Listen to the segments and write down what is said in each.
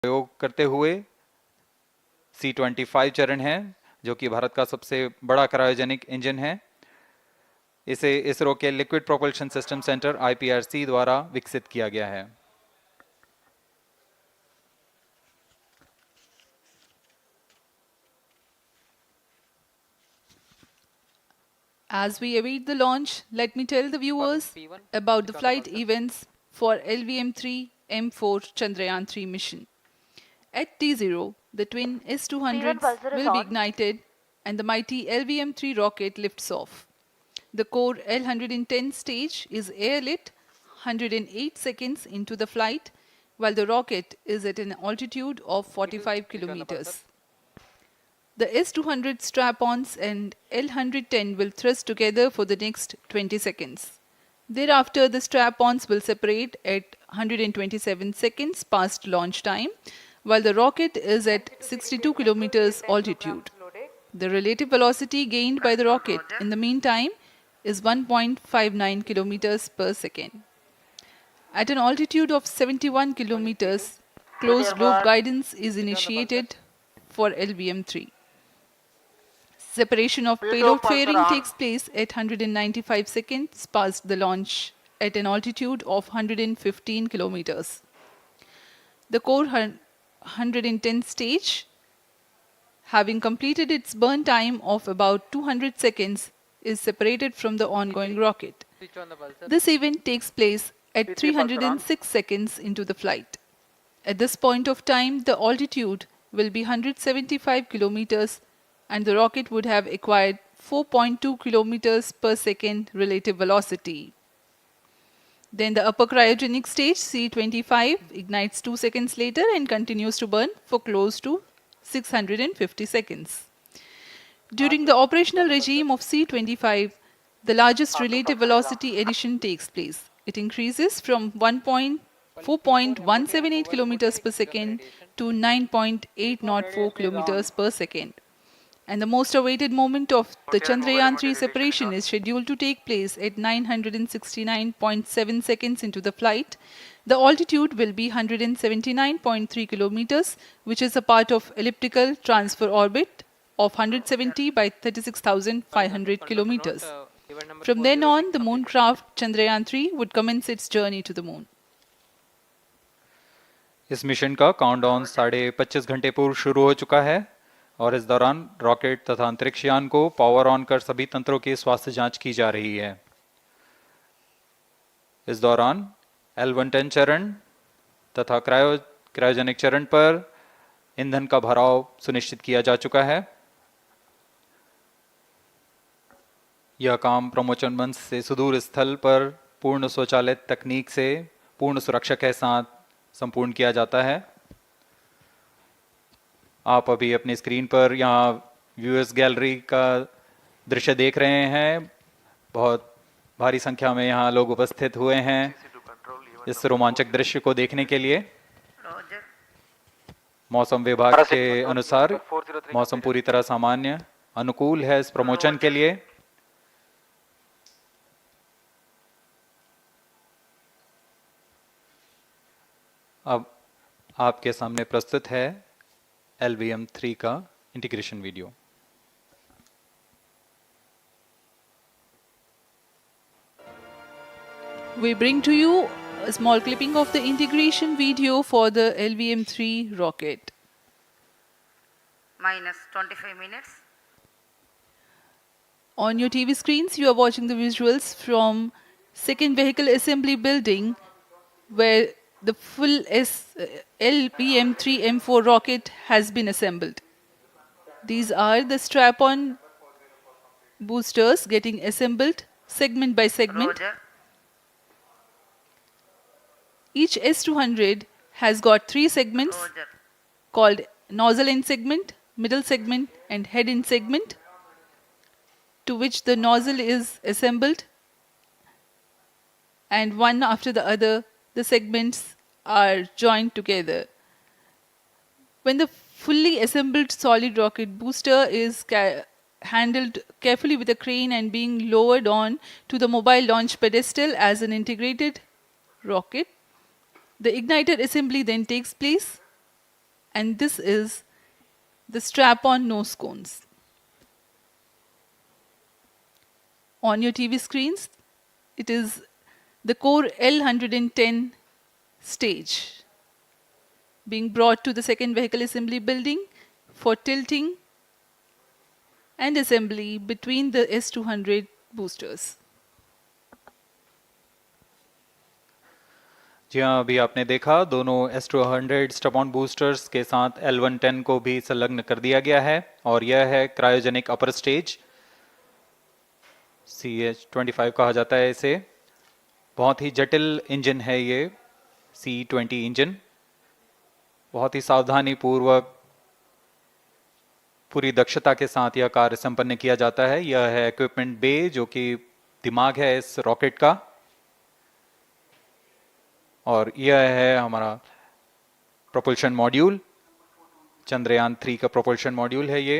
प्रयोग करते हुए C-25 चरण है, जो कि भारत का सबसे बड़ा क्रायोजेनिक इंजन है। इसे इसरो के liquid propulsion system centre IPRC द्वारा विकसित किया गया है। As we await the launch, let me tell the viewers about the flight events for LVM3-M4 Chandrayaan-3 mission. At T0, the twin S-200s will be ignited and the mighty LVM-3 rocket lifts off. The core L-110 stage is airlit 108 seconds into the flight, while the rocket is at an altitude of 45 kilometers. The S-200 strap-ons and L-110 will thrust together for the next 20 seconds. Thereafter, the strap-ons will separate at 127 seconds past launch time, while the rocket is at 62 kilometers altitude. The relative velocity gained by the rocket in the meantime is 1.59 kilometers per second. At an altitude of 71 kilometers, closed-loop guidance is initiated for LVM-3. Separation of payload fairing takes place at 195 seconds past the launch at an altitude of 115 kilometers. The core 110 stage, having completed its burn time of about 200 seconds, is separated from the ongoing rocket. This event takes place at 306 seconds into the flight. At this point of time, the altitude will be 175 kilometers and the rocket would have acquired 4.2 kilometers per second relative velocity. Then the upper cryogenic stage, C-25, ignites 2 seconds later and continues to burn for close to 650 seconds. During the operational regime of C-25, the largest relative velocity addition takes place. It increases from 4.178 kilometers per second to 9.804 kilometers per second. And the most awaited moment of the Chandrayaan-3 separation is scheduled to take place at 969.7 seconds into the flight. The altitude will be 179.3 kilometers, which is a part of elliptical transfer orbit of 170 by 36,500 kilometers. From then on, the mooncraft Chandrayaan-3 would commence its journey to the moon. इस mission का countdown 25.5 घंटे पूर्व शुरू हो चुका है और इस दौरान रॉकेट तथा अंतरिक्ष यान को पावर ऑन कर सभी तंत्रों की स्वास्थ्य जांच की जा रही है। इस दौरान L-110 चरण तथा क्रायोजेनिक चरण पर ईंधन का भराव सुनिश्चित किया जा चुका है। यह काम प्रमोचन मंच से सुदूर स्थल पर पूर्ण स्वचालित तकनीक से पूर्ण सुरक्षा के साथ संपूर्ण किया जाता है। आप अभी अपनी स्क्रीन पर यहाँ व्यूअर्स गैलरी का दृश्य देख रहे हैं। बहुत भारी संख्या में यहाँ लोग उपस्थित हुए हैं इस रोमांचक दृश्य को देखने के लिए। मौसम विभाग के अनुसार मौसम पूरी तरह सामान्य अनुकूल है इस प्रमोशन के लिए। अब आपके सामने प्रस्तुत है LVM3 का integration video. We bring to you a small clipping of the integration video for the LVM3 rocket. Minus 25 minutes. On your TV screens, you are watching the visuals from second vehicle assembly building where the full LVM3-M4 rocket has been assembled. These are the strap-on boosters getting assembled segment by segment. Roger. Each S-200 has got 3 segments Roger. called nozzle end segment, middle segment and head end segment, to which the nozzle is assembled, and one after the other the segments are joined together. When the fully assembled solid rocket booster is handled carefully with a crane and being lowered on to the mobile launch pedestal as an integrated rocket, the igniter assembly then takes place. and this is the strap-on nose cones. On your TV screens, it is the core L110 stage being brought to the second vehicle assembly building for tilting and assembly between the S200 boosters. जी हाँ, अभी आपने देखा दोनों S200 स्टप-ऑन boosters के साथ L110 को भी संलग्न कर दिया गया है और यह है क्रायोजेनिक अपर स्टेज, CH-25 कहा जाता है इसे। बहुत ही जटिल इंजन है ये C20 इंजन। बहुत ही सावधानी पूर्वक पूरी दक्षता के साथ यह कार्य संपन्न किया जाता है। यह है इक्विपमेंट बे, जो कि दिमाग है इस रॉकेट का, और यह है हमारा प्रोपल्शन मॉड्यूल, चंद्रयान 3 का प्रोपल्शन मॉड्यूल है ये।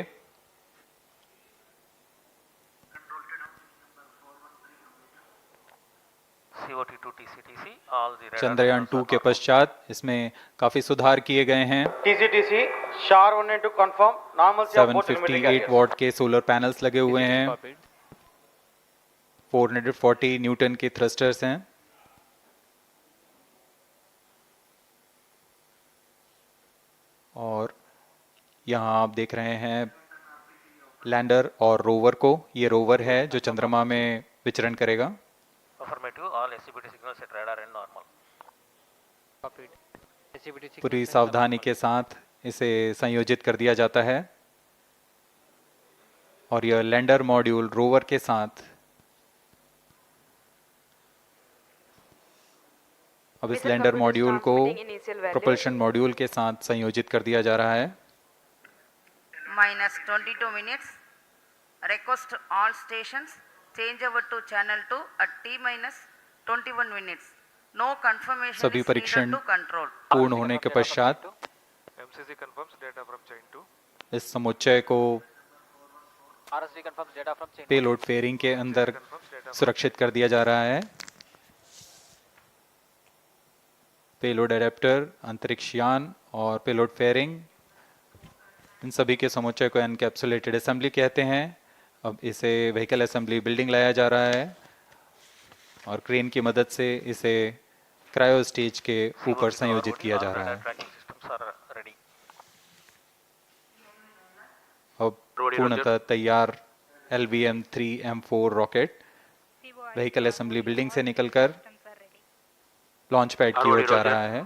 चंद्रयान 2 के पश्चात इसमें काफी सुधार किए गए हैं। TCTC SHAR 1 to confirm normalcy of 758 what के सोलर पैनल्स लगे हुए हैं, 440 न्यूटन के थ्रस्टर्स हैं। और यहाँ आप देख रहे हैं लैंडर और रोवर को। ये रोवर है जो चंद्रमा में विचरण करेगा। पूरी सावधानी के साथ इसे संयोजित कर दिया जाता है और यह लैंडर मॉड्यूल रोवर के साथ अब इस लैंडर मॉड्यूल को प्रोपल्शन मॉड्यूल के साथ संयोजित कर दिया जा रहा है। -22 minutes. Request all stations change over to channel 2 at T-21 minutes. No confirmation सभी is needed परीक्षण to control. पूर्ण होने के पश्चात MCC confirms data from chain 2. इस समुच्चय को RSD confirms data from chain 2. Payload fairing के अंदर सुरक्षित कर दिया जा रहा है। पेलोड एडेप्टर, अंतरिक्ष यान और पेलोड फेयरिंग, इन सभी के समुच्चय को एनकैप्सुलेटेड असेंबली कहते हैं। अब इसे व्हीकल असेंबली बिल्डिंग लाया जा रहा है और क्रेन की मदद से इसे क्रायो स्टेज के ऊपर संयोजित किया जा रहा है। अब पूर्णतः तैयार LVM3-M4 rocket vehicle assembly building से निकलकर लॉन्च पैड की ओर जा रहा है।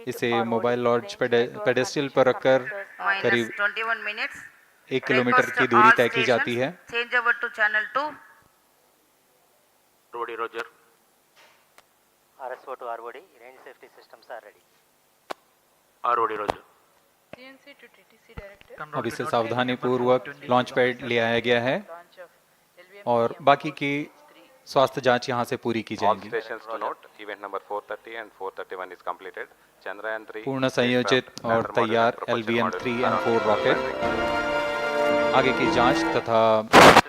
इसे मोबाइल लॉन्च पेडेस्टल पर रखकर करीब -21 minutes. 1 किलोमीटर Request की दूरी all तय की जाती है। stations change over to channel 2. Roger. RSO to ROD, range safety systems are ready. ROD Roger. अब इसे सावधानी पूर्वक लॉन्च पैड ले आया गया है और बाकी की स्वास्थ्य जांच यहां से पूरी की All जाएंगी। stations to note, event number 430 and 431 is completed. Chandrayaan-3 पूर्ण संयोजित और तैयार LVM3-M4 रॉकेट आगे की जांच तथा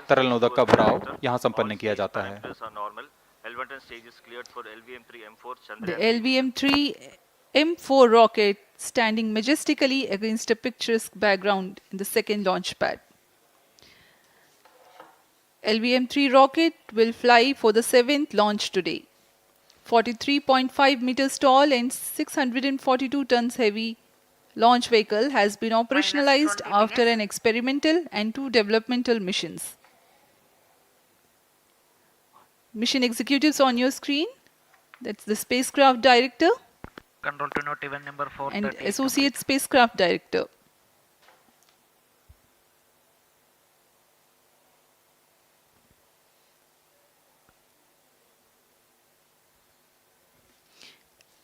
तरल नोदक का भराव यहां संपन्न किया जाता है। The LVM3-M4 rocket standing majestically against a picturesque background in the second launch pad. LVM3 rocket will fly for the 7th launch today. 43.5 meters tall and 642 tons heavy launch vehicle has been operationalized after an experimental and 2 developmental missions. Mission executives on your screen, that's the spacecraft director Control to note, event number 430 and is associate spacecraft director.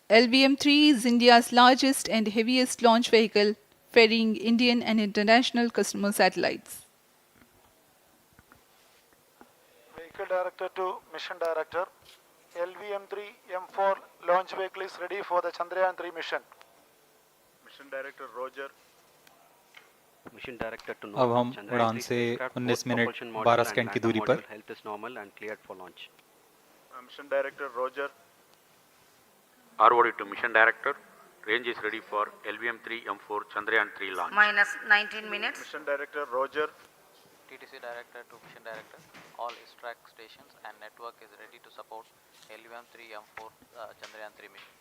LVM-3 is India's largest and heaviest launch vehicle, ferrying Indian and international customer satellites. Vehicle Director to Mission Director. LVM3-M4 launch vehicle is ready for the Chandrayaan-3 mission. Mission Director Roger. Mission Director to अब हम उड़ान से 19 minute 12 second की दूरी पर health is normal and cleared for launch. Mission Director Roger. ROD to Mission Director. Range is ready for LVM3-M4 Chandrayaan-3 launch. minus 19 minutes. Mission Director Roger. TTC Director to Mission Director. All track stations and network is ready to support LVM3-M4 Chandrayaan-3 mission.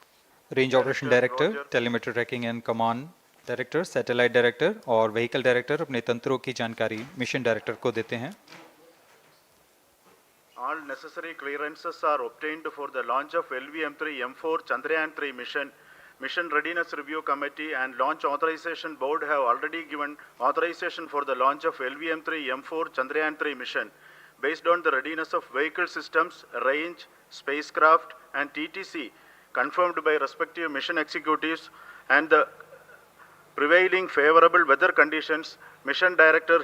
Range operation director, telemetry tracking and command director, satellite director और vehicle director अपने तंत्रों की जानकारी mission director को देते हैं. All necessary clearances are obtained for the launch of LVM3-M4 Chandrayaan-3 mission. Mission Readiness Review Committee and Launch Authorization Board have already given authorization for the launch of LVM3-M4 Chandrayaan-3 mission. Based on the readiness of vehicle systems, range, spacecraft, and TTC, confirmed by respective mission executives, and the prevailing favorable weather conditions, Mission Director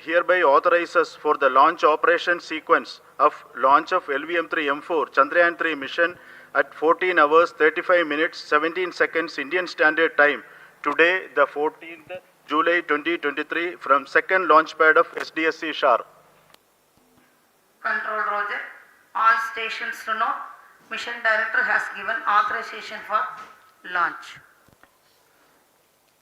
hereby authorizes for the launch operation sequence of launch of LVM3-M4 Chandrayaan-3 mission at 14 hours 35 minutes 17 seconds Indian Standard Time, today the 14th July 2023, from second launch pad of SDSC Shar. Control Roger. All stations to know. Mission Director has given authorization for launch.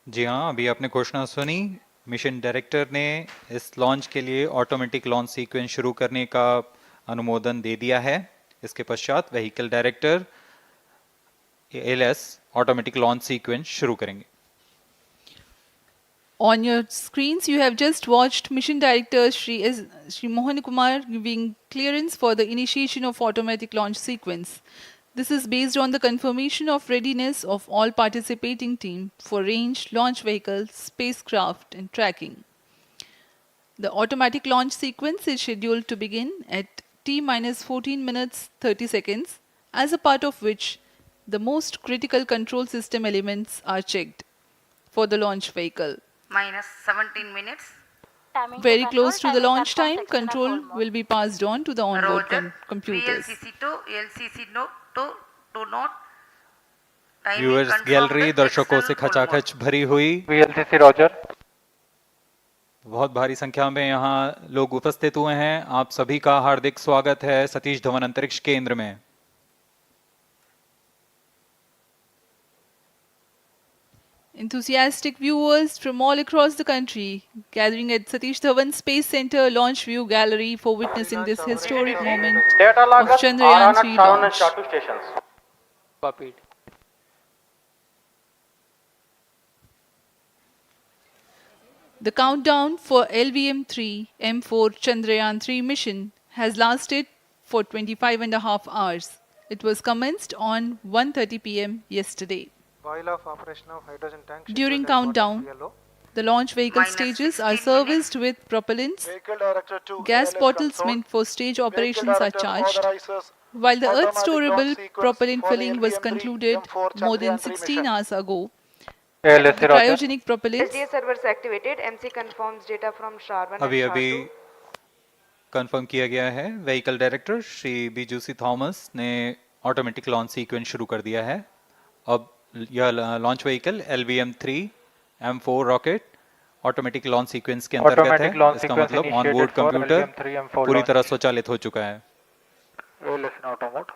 जी हाँ, अभी आपने घोषणा सुनी. Mission director ने इस launch के लिए automatic launch sequence शुरू करने का अनुमोदन दे दिया है. इसके पश्चात vehicle director LS automatic launch sequence शुरू करेंगे. On your screens, you have just watched Mission Director Shri Mohan Kumar giving clearance for the initiation of automatic launch sequence. This is based on the confirmation of readiness of all participating team for range, launch vehicles, spacecraft, and tracking. The automatic launch sequence is scheduled to begin at T-minus 14 minutes 30 seconds, as a part of which the most critical control system elements are checked for the launch vehicle. Minus 17 minutes. Very close to the launch time, control will be passed on to the onboard Roger. computers. VLCC to LCC to note. Timing viewers confirmed, gallery दर्शकों से excel full खचाखच भरी हुई. VLCC Roger. बहुत भारी संख्या में यहाँ लोग उपस्थित हुए हैं. आप सभी का हार्दिक स्वागत है सतीश धवन अंतरिक्ष केंद्र में. Enthusiastic viewers from all across the country gathering at Satish Dhawan Space Center Launch View Gallery for witnessing this historic moment Data of loggers are on Chandrayaan-3 at 7 and launch. SHA-2 stations. Copied. The countdown for LVM3-M4 Chandrayaan-3 mission has lasted for 25.5 hours. It was commenced on 1:30 p.m. yesterday. While of operation of hydrogen tank. During countdown, the launch vehicle Minus stages 16 are serviced with propellants. Vehicle Director to Gas ALS bottles console. meant for stage Vehicle operations are Director charged, authorizes while the automatic Earth storable launch sequence propellant for the filling was LVM3 concluded M4 more than Chandrayaan-3 16 mission. hours ago. ALSC The Roger. cryogenic propellants SDA servers activated. MC confirms data from SHAR-1 अभी and अभी SHAR-2. Confirm किया गया है. Vehicle director Shri बीजूसी Thomas ने automatic launch sequence शुरू कर दिया है. अब यह launch vehicle LVM3-M4 rocket automatic launch sequence के अंतर्गत Automatic है. launch इसका sequence मतलब initiated onboard for computer LVM3-M4 पूरी launch. तरह स्वचालित हो चुका है. ALS in auto mode.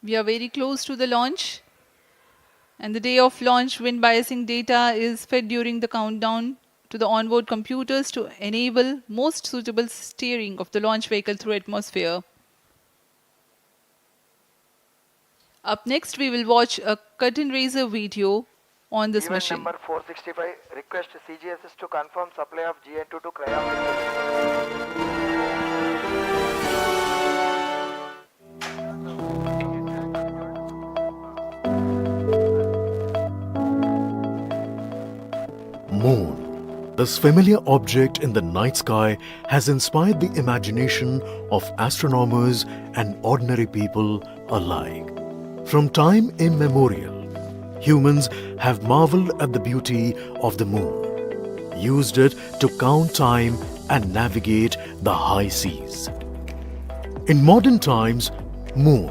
We are very close to the launch, and the day of launch wind biasing data is fed during the countdown to the onboard computers to enable most suitable steering of the launch vehicle through atmosphere. Up next, we will watch a curtain raiser video on this Event mission. number 465, request CGSS to confirm supply of GN2 to cryogenic. Moon. This familiar object in the night sky has inspired the imagination of astronomers and ordinary people alike. From time immemorial, humans have marveled at the beauty of the moon, used it to count time and navigate the high seas. In modern times, Moon,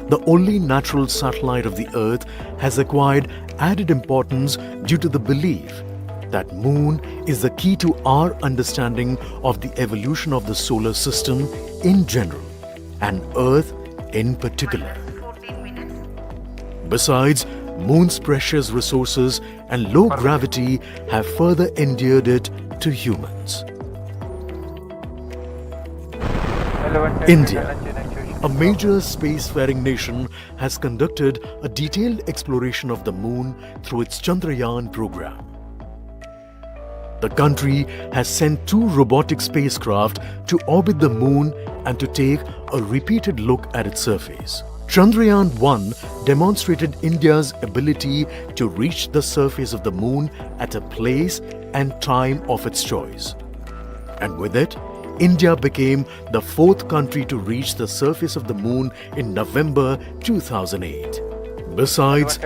the only natural satellite of the Earth, has acquired added importance due to the belief that Moon is the key to our understanding of the evolution of the solar system in general and Earth in particular. 14 minutes. Besides, Moon's precious resources and low gravity have further endeared it to humans. India, a major spacefaring nation, has conducted a detailed exploration of the Moon through its Chandrayaan program. The country has sent 2 robotic spacecraft to orbit the Moon and to take a repeated look at its surface. Chandrayaan-3 demonstrated India's ability to reach the surface of the Moon at a place and time of its choice. And with it, India became the 4th country to reach the surface of the Moon in November 2008. Besides,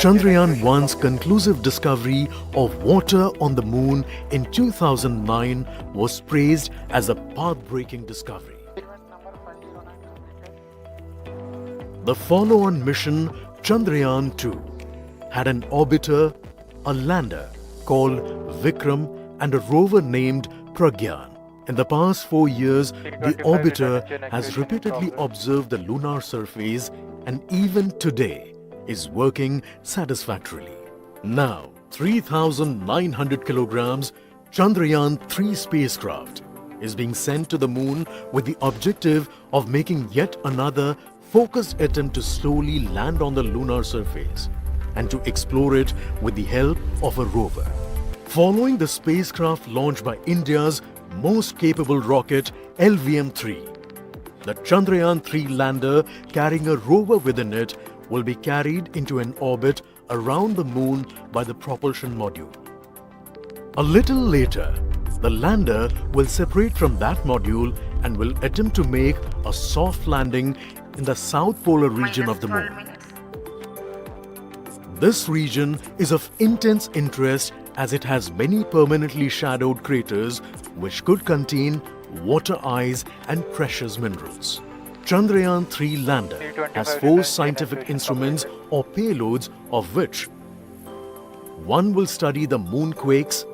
Chandrayaan-1's conclusive discovery of water on the Moon in 2009 was praised as a path-breaking discovery. The follow-on mission, Chandrayaan-2, had an orbiter, a lander called Vikram, and a rover named Pragyan. In the past 4 years, the orbiter has repeatedly observed the lunar surface and even today is working satisfactorily. Now, 3,900 kilograms Chandrayaan-3 spacecraft is being sent to the Moon with the objective of making yet another focused attempt to slowly land on the lunar surface and to explore it with the help of a rover. Following the spacecraft launched by India's most capable rocket LVM3, the Chandrayaan-3 lander carrying a rover within it will be carried into an orbit around the Moon by the propulsion module. A little later, the lander will separate from that module and will attempt to make a soft landing in the south polar region of the Moon. This region is of intense interest as it has many permanently shadowed craters which could contain water ice and precious minerals. Chandrayaan-3 lander has 4 scientific instruments or payloads, of which one will study the moonquakes,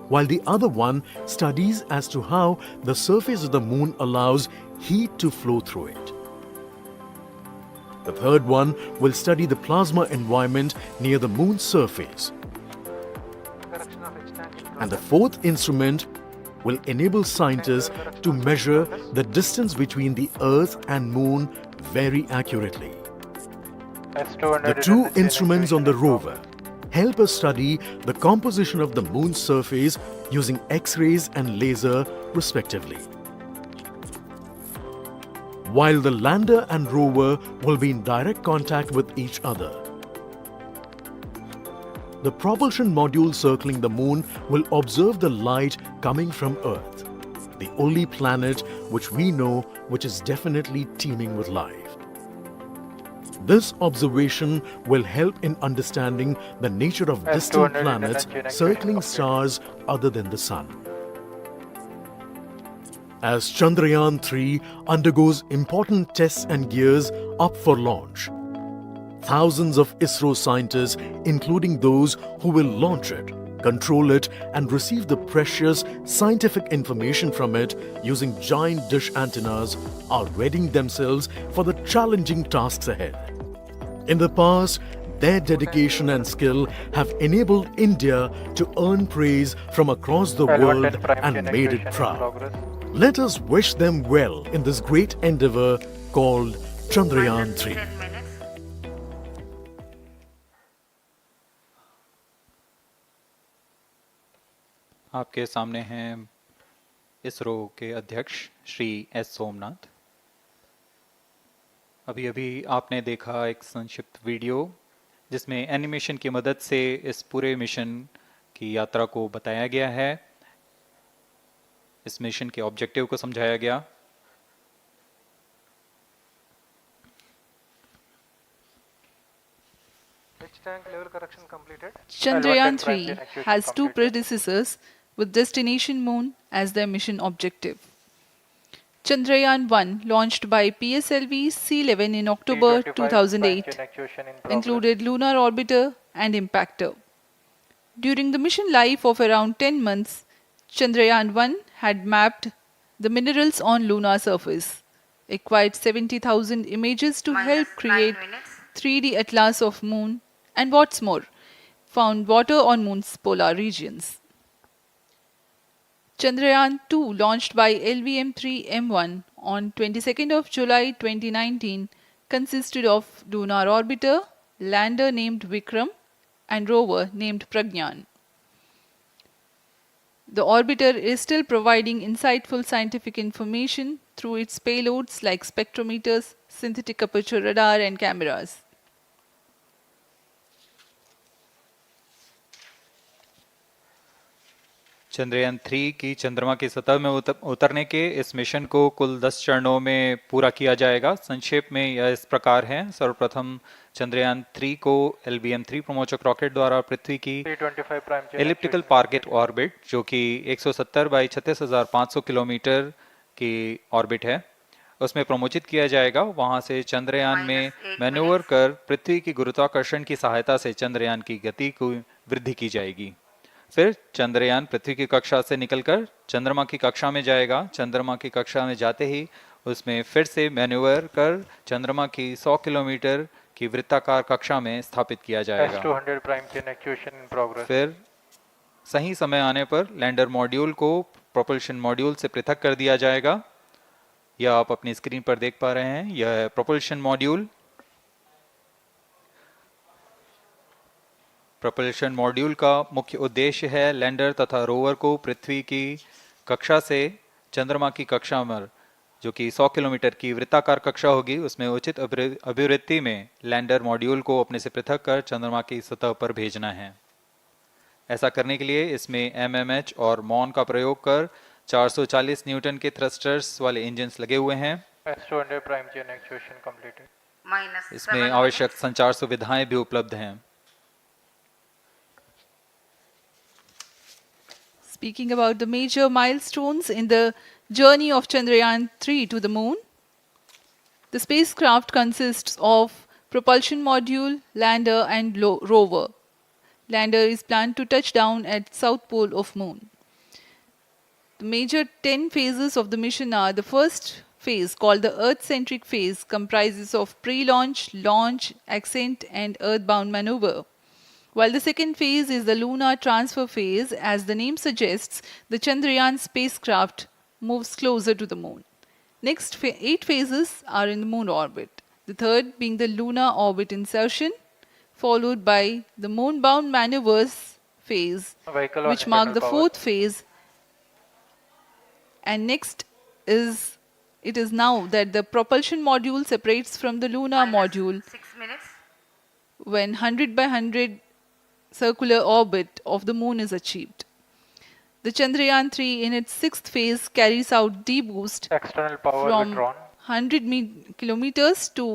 while the other one studies as to how the surface of the Moon allows heat to flow through it. The third one will study the plasma environment near the Moon's surface. And the 4th instrument will enable scientists to measure the distance between the Earth and Moon very accurately. The 2 instruments on the rover help us study the composition of the Moon's surface using X-rays and laser respectively. While the lander and rover will be in direct contact with each other. The propulsion module circling the Moon will observe the light coming from Earth, the only planet which we know which is definitely teeming with life. This observation will help in understanding the nature of distant planets circling stars other than the Sun. As Chandrayaan-3 undergoes important tests and gears up for launch, thousands of ISRO scientists, including those who will launch it, control it, and receive the precious scientific information from it using giant dish antennas, are readying themselves for the challenging tasks ahead. In the past, their dedication and skill have enabled India to earn praise from across the world and made it proud. Let us wish them well in this great endeavor called Chandrayaan-3. आपके सामने हैं इसरो के अध्यक्ष Shri S Somnath. अभी अभी आपने देखा एक संक्षिप्त वीडियो जिसमें एनिमेशन की मदद से इस पूरे मिशन की यात्रा को बताया गया है, इस मिशन के ऑब्जेक्टिव को समझाया गया। Chandrayaan-3 has 2 predecessors with destination Moon as their mission objective. Chandrayaan-1, launched by PSLV C-11 in October 2008, included lunar orbiter and impactor. During the mission life of around 10 months, Chandrayaan-1 had mapped the minerals on lunar surface, acquired 70,000 images to help Minus 9 create minutes. 3D atlas of moon, and what's more, found water on moon's polar regions. Chandrayaan-2, launched by LVM3-M1 on 22nd of July 2019, consisted of lunar orbiter, lander named Vikram, and rover named Pragyan. The orbiter is still providing insightful scientific information through its payloads like spectrometers, synthetic aperture radar, and cameras. Chandrayaan 3 की चंद्रमा की सतह में उतरने के इस mission को कुल 10 चरणों में पूरा किया जाएगा। संक्षेप में यह इस प्रकार है। सर्वप्रथम चंद्रयान 3 को LVM3 प्रमोचक रॉकेट द्वारा पृथ्वी की एलिप्टिकल टारगेट ऑर्बिट, जो कि 170 बाई 36,500 किलोमीटर की ऑर्बिट है, उसमें प्रमोचित किया जाएगा। वहां से चंद्रयान में मैन्यूवर कर पृथ्वी की गुरुत्वाकर्षण की सहायता से चंद्रयान की गति को वृद्धि की जाएगी। फिर चंद्रयान पृथ्वी की कक्षा से निकलकर चंद्रमा की कक्षा में जाएगा। चंद्रमा की कक्षा में जाते ही उसमें फिर से मैन्यूवर कर चंद्रमा की 100 किलोमीटर की वृत्ताकार कक्षा में स्थापित किया जाएगा। फिर सही समय आने पर लैंडर मॉड्यूल को प्रोपल्शन मॉड्यूल से पृथक कर दिया जाएगा। यह आप अपनी स्क्रीन पर देख पा रहे हैं, यह प्रोपल्शन मॉड्यूल। प्रोपल्शन मॉड्यूल का मुख्य उद्देश्य है लैंडर तथा रोवर को पृथ्वी की कक्षा से चंद्रमा की कक्षा में, जो कि 100 किलोमीटर की वृत्ताकार कक्षा होगी, उसमें उचित अभिवृत्ति में लैंडर मॉड्यूल को अपने से पृथक कर चंद्रमा की सतह पर भेजना है। ऐसा करने के लिए इसमें MMH और मॉन का प्रयोग कर 440 न्यूटन के थ्रस्टर्स वाले इंजन्स लगे हुए हैं। इसमें आवश्यक संचार सुविधाएं भी उपलब्ध हैं। Speaking about the major milestones in the journey of Chandrayaan-3 to the moon, the spacecraft consists of propulsion module, lander, and rover. Lander is planned to touch down at south pole of moon. The major 10 phases of the mission are: the first phase, called the Earth-centric phase, comprises of pre-launch, launch, ascent, and earthbound maneuver. While the second phase is the lunar transfer phase, as the name suggests, the Chandrayaan spacecraft moves closer to the moon. Next 8 phases are in the moon orbit, the third being the lunar orbit insertion, followed by the moon-bound maneuvers phase, which mark the fourth phase. And next it is now that the propulsion module separates from the lunar module 6 minutes. when 100 by 100 circular orbit of the moon is achieved. The Chandrayaan-3 in its sixth phase carries out D-boost from 100 kilometers to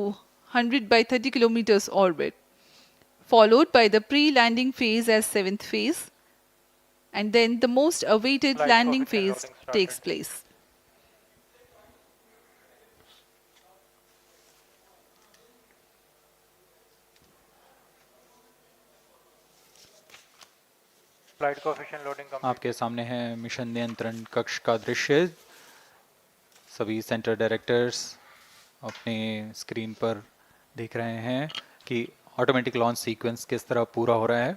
100 by 30 kilometers orbit, followed by the pre-landing phase as seventh phase, and then the most awaited landing phase takes place. आपके सामने है mission नियंत्रण कक्ष का दृश्य। सभी centre directors अपने screen पर देख रहे हैं कि ऑटोमेटिक लॉन्च सीक्वेंस किस तरह पूरा हो रहा है।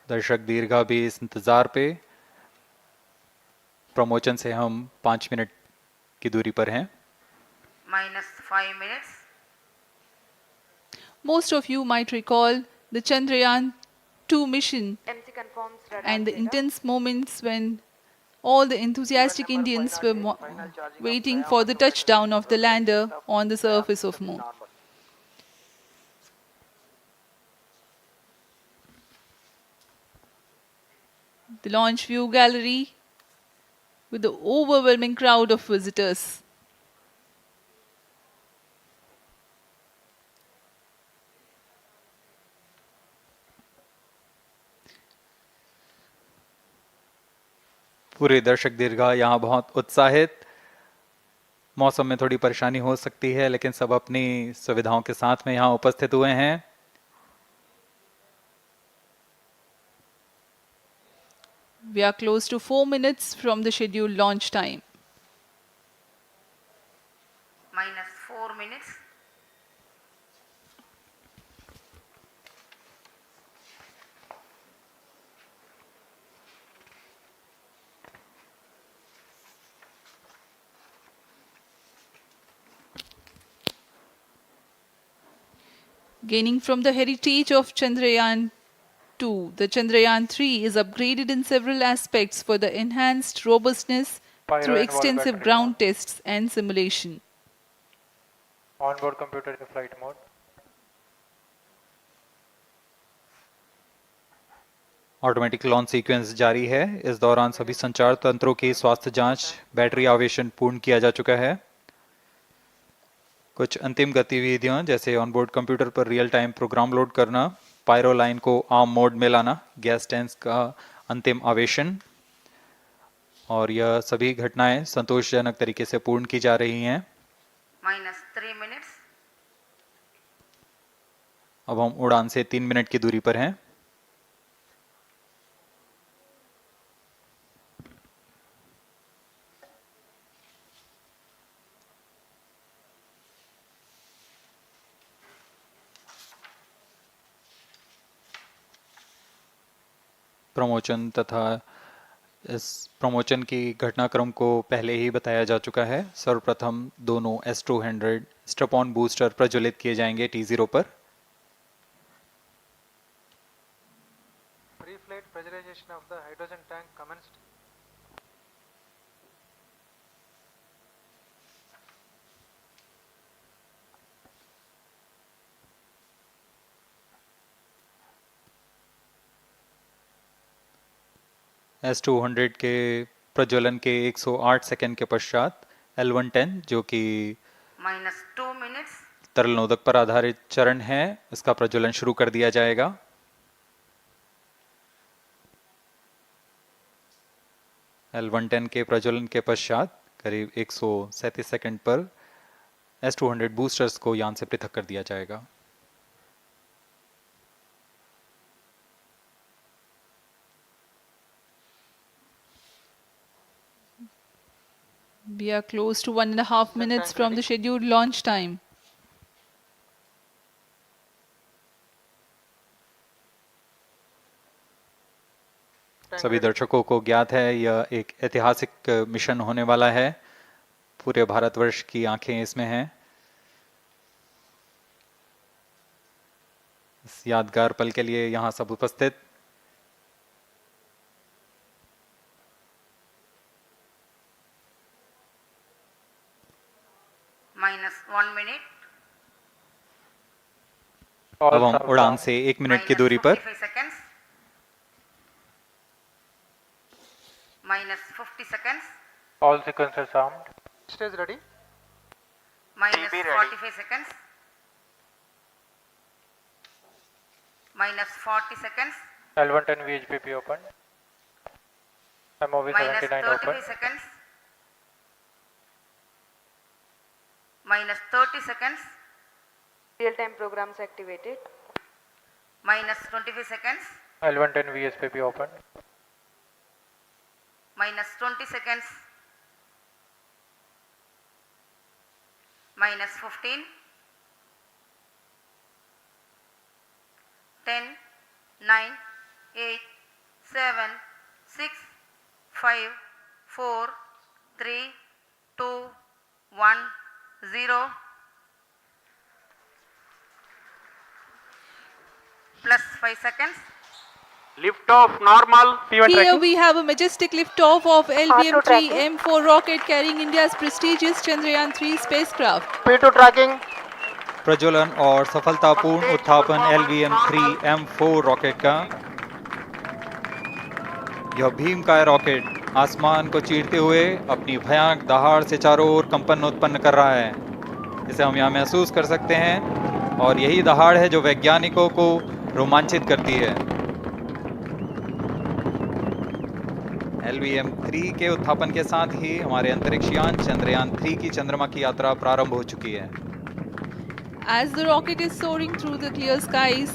दर्शक दीर्घा भी इस इंतज़ार पे। प्रमोशन से हम 5 मिनट की दूरी पर हैं। -5 minutes. Most of you might recall the Chandrayaan-2 mission MC confirms radar and the data. intense moments when all the enthusiastic Indians were waiting for the touchdown of the lander on the surface of moon. The launch view gallery with the overwhelming crowd of visitors. पूरे दर्शक दीर्घा यहाँ बहुत उत्साहित। मौसम में थोड़ी परेशानी हो सकती है, लेकिन सब अपनी सुविधाओं के साथ में यहाँ उपस्थित हुए हैं। We are close to 4 minutes from the scheduled launch time. minus 4 minutes. Gaining from the heritage of Chandrayaan-2, the Chandrayaan-3 is upgraded in several aspects for the enhanced robustness through extensive ground tests and simulation. Onboard computer in flight mode. Automatic launch sequence जारी है। इस दौरान सभी संचार तंत्रों की स्वास्थ्य जांच, बैटरी आवेशन पूर्ण किया जा चुका है। कुछ अंतिम गतिविधियां जैसे ऑनबोर्ड कंप्यूटर पर रियल टाइम प्रोग्राम लोड करना, पायरो लाइन को आर्म मोड में लाना, गैस टैंक का अंतिम आवेशन, और यह सभी घटनाएं संतोषजनक तरीके से पूर्ण की जा रही हैं। minus 3 minutes. अब हम उड़ान से 3 मिनट की दूरी पर हैं। प्रमोशन तथा इस प्रमोशन की घटनाक्रम को पहले ही बताया जा चुका है। सर्वप्रथम दोनों S200 स्ट्रैप ऑन बूस्टर प्रज्वलित किए जाएंगे T0 पर। Pre-flight pressurization of the hydrogen tank commenced. S200 के प्रज्वलन के 108 सेकंड के पश्चात L110 जो कि minus 2 minutes. तरल नोदक पर आधारित चरण है, इसका प्रज्वलन शुरू कर दिया जाएगा। L110 के प्रज्वलन के पश्चात करीब 137 सेकंड पर S200 बूस्टर्स को यान से पृथक कर दिया जाएगा। We are close to 1.5 minutes from the scheduled launch time. सभी दर्शकों को ज्ञात है यह एक ऐतिहासिक मिशन होने वाला है। पूरे भारतवर्ष की आंखें इसमें हैं। इस यादगार पल के लिए यहाँ सब उपस्थित minus 1 minute. अब हम उड़ान से 1 मिनट की दूरी पर 55 seconds. Minus 50 seconds. All sequences armed. Stage ready. Minus 45 seconds. Minus 40 seconds. L110 VHPP open. MOV Minus 79 open. 35 seconds. Minus 30 seconds. Real-time programs activated. Minus 25 seconds. L110 VSPP open. Minus 20 seconds. Minus 15. 10, 9, 8, 7, 6, 5, 4, 3, 2, 1, 0. Plus 5 seconds. Lift off normal. Here we have a majestic liftoff of LVM3-M4 rocket carrying India's prestigious Chandrayaan-3 spacecraft. P2 tracking. प्रज्वलन और सफलतापूर्ण उत्थापन LVM3-M4 rocket का। यह भीमकाय rocket आसमान को चीरते हुए अपनी भयानक दहाड़ से चारों ओर कंपन उत्पन्न कर रहा है। इसे हम यहाँ महसूस कर सकते हैं और यही दहाड़ है जो वैज्ञानिकों को रोमांचित करती है। LVM3 के उत्थापन के साथ ही हमारे अंतरिक्ष यान चंद्रयान-3 की चंद्रमा की यात्रा प्रारंभ हो चुकी है। As the rocket is soaring through the clear skies,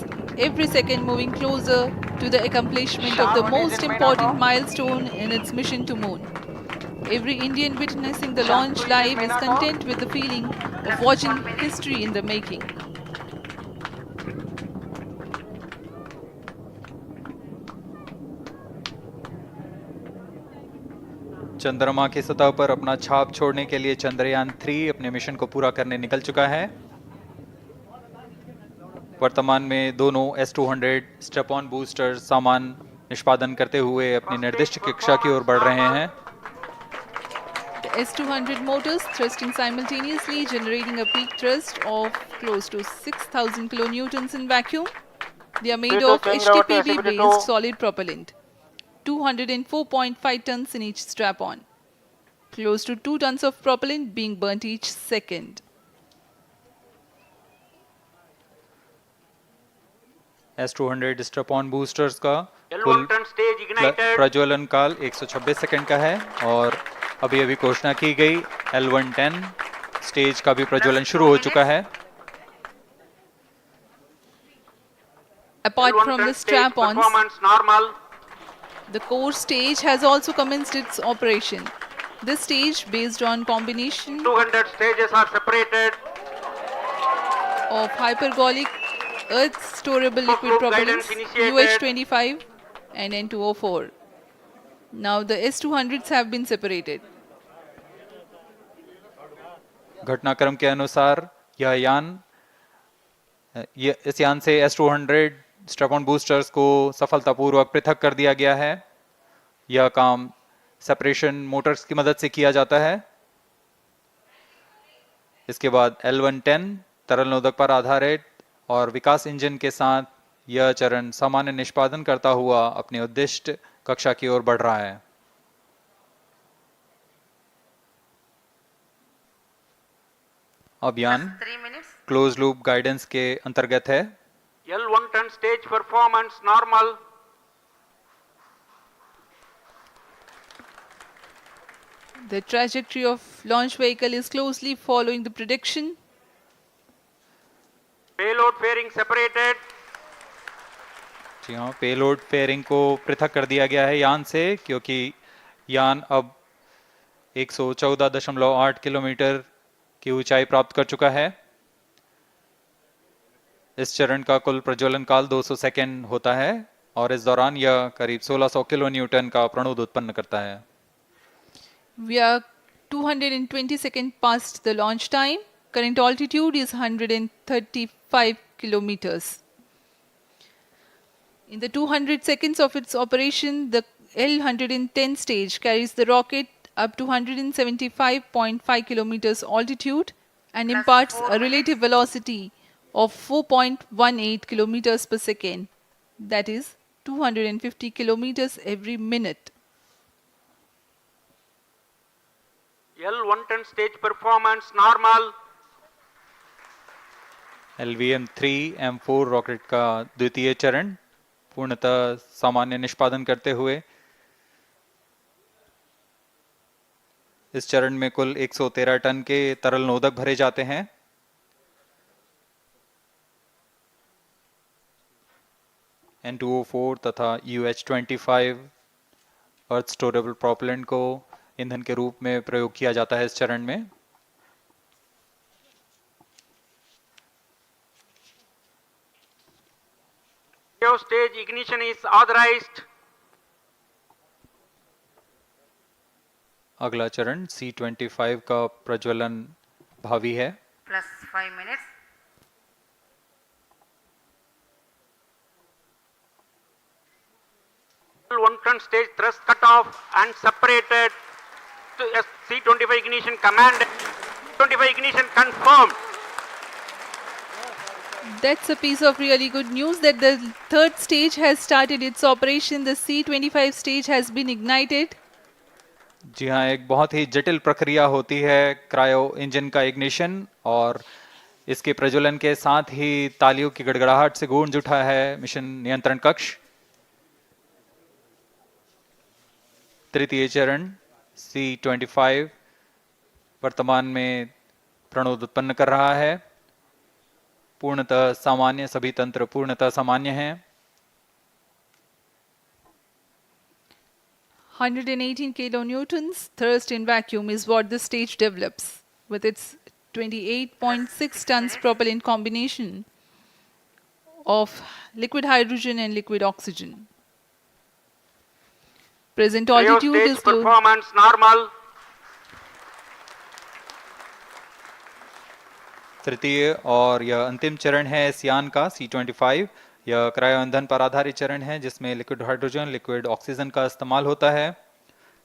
every second moving closer to the accomplishment of the most important milestone in its mission to Moon. Every Indian witnessing the launch live is content with the feeling of watching history in the making. चंद्रमा की सतह पर अपना छाप छोड़ने के लिए चंद्रयान 3 अपने मिशन को पूरा करने निकल चुका है। वर्तमान में दोनों S-200 स्टेप ऑन बूस्टर सामान निष्पादन करते हुए अपनी निर्दिष्ट कक्षा की ओर बढ़ रहे हैं। The S-200 motors thrusting simultaneously, generating a peak thrust of close to 6,000 kilonewtons in vacuum. They are made of HTPB-based solid propellant, 204.5 tons in each strap-on, close to 2 tons of propellant being burnt each second. S-200 strap-on boosters का कुल प्रज्वलन काल 126 second का है और अभी घोषणा की गई L110 स्टेज का भी प्रज्वलन शुरू हो चुका है। Apart from the strap-ons, the core stage has also commenced its operation. This stage, based on combination 200 stages are separated. of hypergolic earth storable liquid propellants UH-25 and N2O4. Now the S-200s have been separated. घटनाक्रम के अनुसार इस यान से S-200 strap-on boosters को सफलतापूर्वक पृथक कर दिया गया है। यह काम सेपरेशन मोटर्स की मदद से किया जाता है। इसके बाद L110 तरल नोदक पर आधारित और विकास इंजन के साथ यह चरण सामान्य निष्पादन करता हुआ अपनी उद्दिष्ट कक्षा की ओर बढ़ रहा है। अभियान क्लोज लूप गाइडेंस के अंतर्गत है। L110 stage performance normal. The trajectory of launch vehicle is closely following the prediction. Payload fairing separated. जी हाँ, पेलोड फेयरिंग को पृथक कर दिया गया है यान से, क्योंकि यान अब 114.8 किलोमीटर की ऊंचाई प्राप्त कर चुका है। इस चरण का कुल प्रज्वलन काल 200 सेकेंड होता है और इस दौरान यह करीब 1600 किलो न्यूटन का प्रणुद उत्पन्न करता है। We are 220 seconds past the launch time. Current altitude is 135 kilometers. In the 200 seconds of its operation, the L110 stage carries the rocket up to 175.5 kilometers altitude and imparts a relative velocity of 4.18 kilometers per second, that is 250 kilometers every minute. L110 stage performance normal. LVM3-M4 rocket का द्वितीय चरण पूर्णतः सामान्य निष्पादन करते हुए इस चरण में कुल 113 टन के तरल नोदक भरे जाते हैं। N2O4 तथा UH-25 अर्थ स्टोरेबल प्रोपेलेंट को ईंधन के रूप में प्रयोग किया जाता है इस चरण में। Stage ignition is authorized. अगला चरण C-25 का प्रज्वलन भावी है। Plus 5 minutes. L110 stage thrust cut off and separated to C-25 ignition command. 25 ignition confirmed. That's a piece of really good news that the third stage has started its operation. The C-25 stage has been ignited. जी हाँ, एक बहुत ही जटिल प्रक्रिया होती है cryo engine का ignition और इसके प्रज्वलन के साथ ही तालियों की गड़गड़ाहट से गूंज उठा है मिशन नियंत्रण कक्ष। तृतीय चरण C-25 वर्तमान में प्रणोद उत्पन्न कर रहा है। पूर्णतः सामान्य, सभी तंत्र पूर्णतः सामान्य हैं। 118 kilonewtons thrust in vacuum is what the stage develops with its 28.6 tons propellant combination of liquid hydrogen and liquid oxygen. Present Cryo altitude stage is close. performance normal. तृतीय और यह अंतिम चरण है इस यान का C-25। यह क्रायो ईंधन पर आधारित चरण है जिसमें लिक्विड हाइड्रोजन लिक्विड ऑक्सीजन का इस्तेमाल होता है।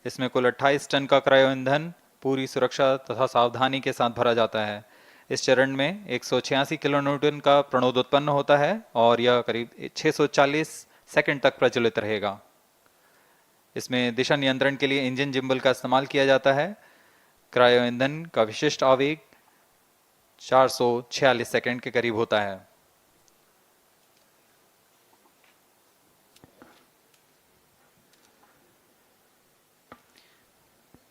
इसमें कुल 28 टन का क्रायो ईंधन पूरी सुरक्षा तथा सावधानी के साथ भरा जाता है। इस चरण में 186 किलोन्यूटन का प्रणोद उत्पन्न होता है और यह करीब 640 सेकंड तक प्रज्वलित रहेगा। इसमें दिशा नियंत्रण के लिए इंजन जिम्बल का इस्तेमाल किया जाता है। क्रायो ईंधन का विशिष्ट आवेग 446 सेकंड के करीब होता है।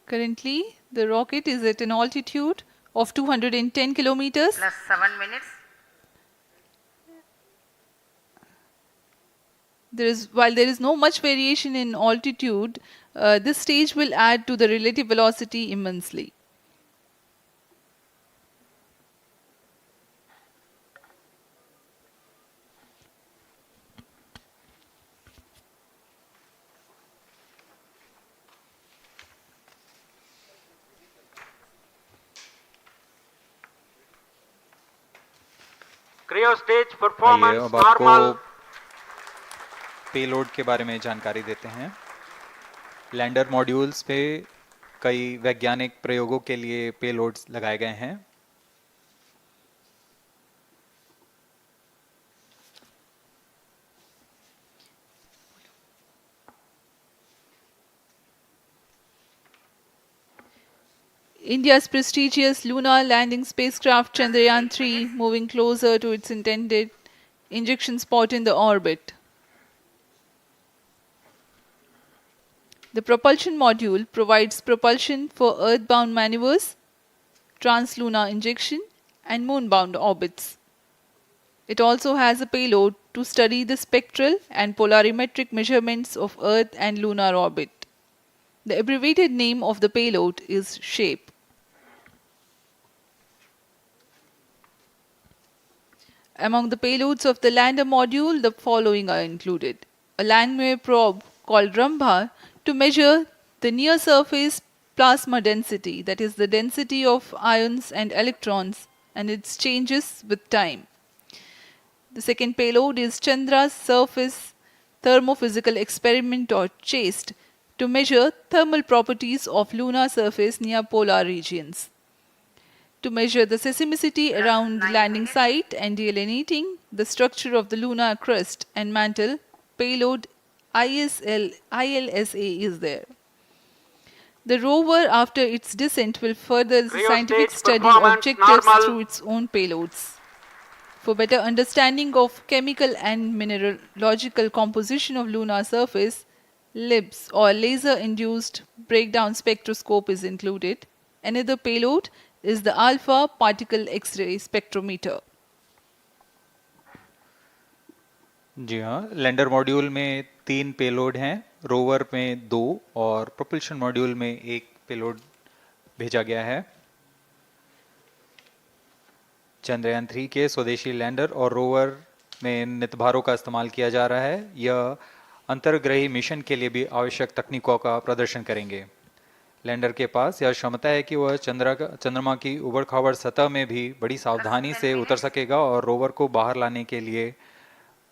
Currently, the rocket is at an altitude of 210 kilometers. Plus 7 minutes. While there is no much variation in altitude, this stage will add to the relative velocity immensely. Cryo stage आइए performance अब आपको normal. Payload के बारे में जानकारी देते हैं। Lander modules पे कई वैज्ञानिक प्रयोगों के लिए पेलोड्स लगाए गए हैं। India's prestigious lunar landing spacecraft Chandrayaan-3 moving closer to its intended injection spot in the orbit. The propulsion module provides propulsion for earthbound maneuvers, translunar injection, and moonbound orbits. It also has a payload to study the spectral and polarimetric measurements of Earth and lunar orbit. The abbreviated name of the payload is SHAPE. Among the payloads of the lander module, the following are included. A landwehr probe called Rambha to measure the near-surface plasma density, that is the density of ions and electrons, and its changes with time. The second payload is Chandra's Surface Thermophysical Experiment or CHASTE to measure thermal properties of lunar surface near polar regions. To measure the seismicity around the landing site and delineating the structure of the lunar crust and mantle, payload ILSA is there. The rover, after its descent, will further the Cryo scientific stage study performance objectives normal. through its own payloads. For better understanding of chemical and mineralogical composition of lunar surface, LIBS or laser-induced breakdown spectroscope is included. Another payload is the alpha particle X-ray spectrometer. जी हाँ, lander module में 3 payload हैं, rover में 2 और propulsion module में 1 payload भेजा गया है। चंद्रयान 3 के स्वदेशी लैंडर और रोवर में नितभारों का इस्तेमाल किया जा रहा है। यह अंतर्ग्रही मिशन के लिए भी आवश्यक तकनीकों का प्रदर्शन करेंगे। लैंडर के पास यह क्षमता है कि वह चंद्रमा की उबड़-खाबड़ सतह में भी बड़ी सावधानी से उतर सकेगा और रोवर को बाहर लाने के लिए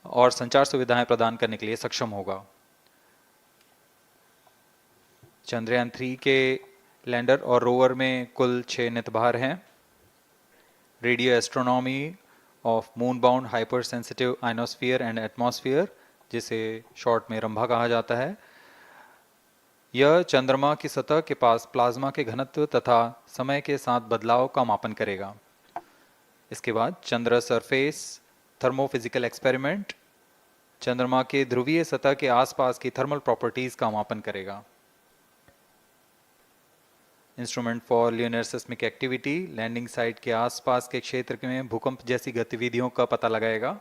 और संचार सुविधाएं प्रदान करने के लिए सक्षम होगा। चंद्रयान 3 के लैंडर और रोवर में कुल 6 नितभार हैं। Radio astronomy of moon bound hyper sensitive ionosphere and atmosphere, जिसे शॉर्ट में रंभा कहा जाता है, यह चंद्रमा की सतह के पास प्लाज्मा के घनत्व तथा समय के साथ बदलाव का मापन करेगा। इसके बाद चंद्र सरफेस थर्मोफिजिकल एक्सपेरिमेंट चंद्रमा के ध्रुवीय सतह के आसपास की थर्मल प्रॉपर्टीज का मापन करेगा। Instrument for lunar seismic activity landing site के आसपास के क्षेत्र में भूकंप जैसी गतिविधियों का पता लगाएगा।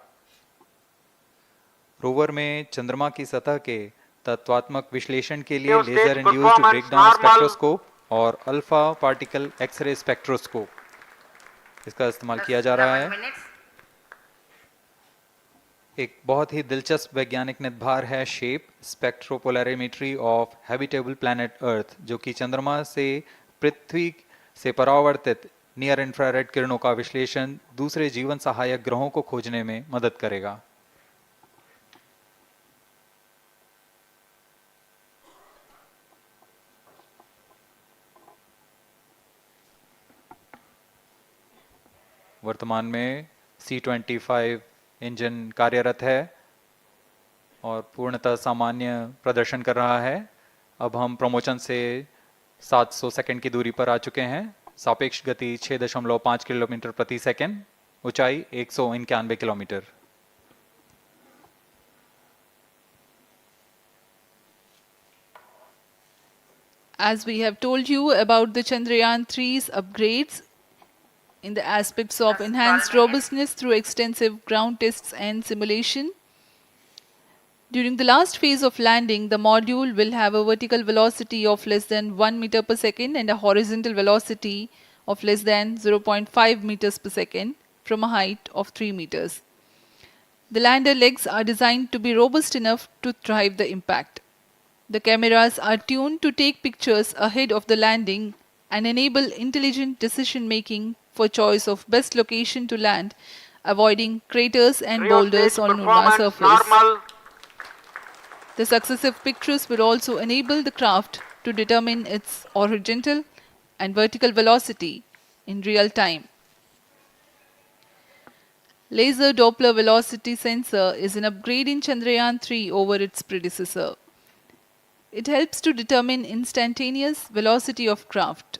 रोवर में चंद्रमा की सतह के तत्वात्मक विश्लेषण के लिए Stage laser induced performance breakdown normal. Spectroscope और अल्फा पार्टिकल एक्सरे स्पेक्ट्रोस्कोप इसका इस्तेमाल Plus किया जा रहा 11 है। minutes. एक बहुत ही दिलचस्प वैज्ञानिक निर्धार है shape स्पेक्ट्रोपोलैरिमेट्री of habitable planet earth, जो कि चंद्रमा से पृथ्वी से परावर्तित नियर इंफ्रारेड किरणों का विश्लेषण दूसरे जीवन सहायक ग्रहों को खोजने में मदद करेगा। वर्तमान में C-25 इंजन कार्यरत है और पूर्णतः सामान्य प्रदर्शन कर रहा है। अब हम प्रमोशन से 700 सेकंड की दूरी पर आ चुके हैं। सापेक्ष गति 6.5 किलोमीटर प्रति सेकंड, ऊंचाई 191 kilometre. As we have told you about the Chandrayaan-3's upgrades in the aspects of enhanced robustness through extensive ground tests and simulation, during the last phase of landing, the module will have a vertical velocity of less than 1 meter per second and a horizontal velocity of less than 0.5 meters per second from a height of 3 meters. The lander legs are designed to be robust enough to thrive the impact. The cameras are tuned to take pictures ahead of the landing and enable intelligent decision making for choice of best location to land, avoiding craters and boulders on lunar surface. Normal. The successive pictures will also enable the craft to determine its horizontal and vertical velocity in real time. Laser Doppler velocity sensor is an upgrade in Chandrayaan-3 over its predecessor. It helps to determine instantaneous velocity of craft.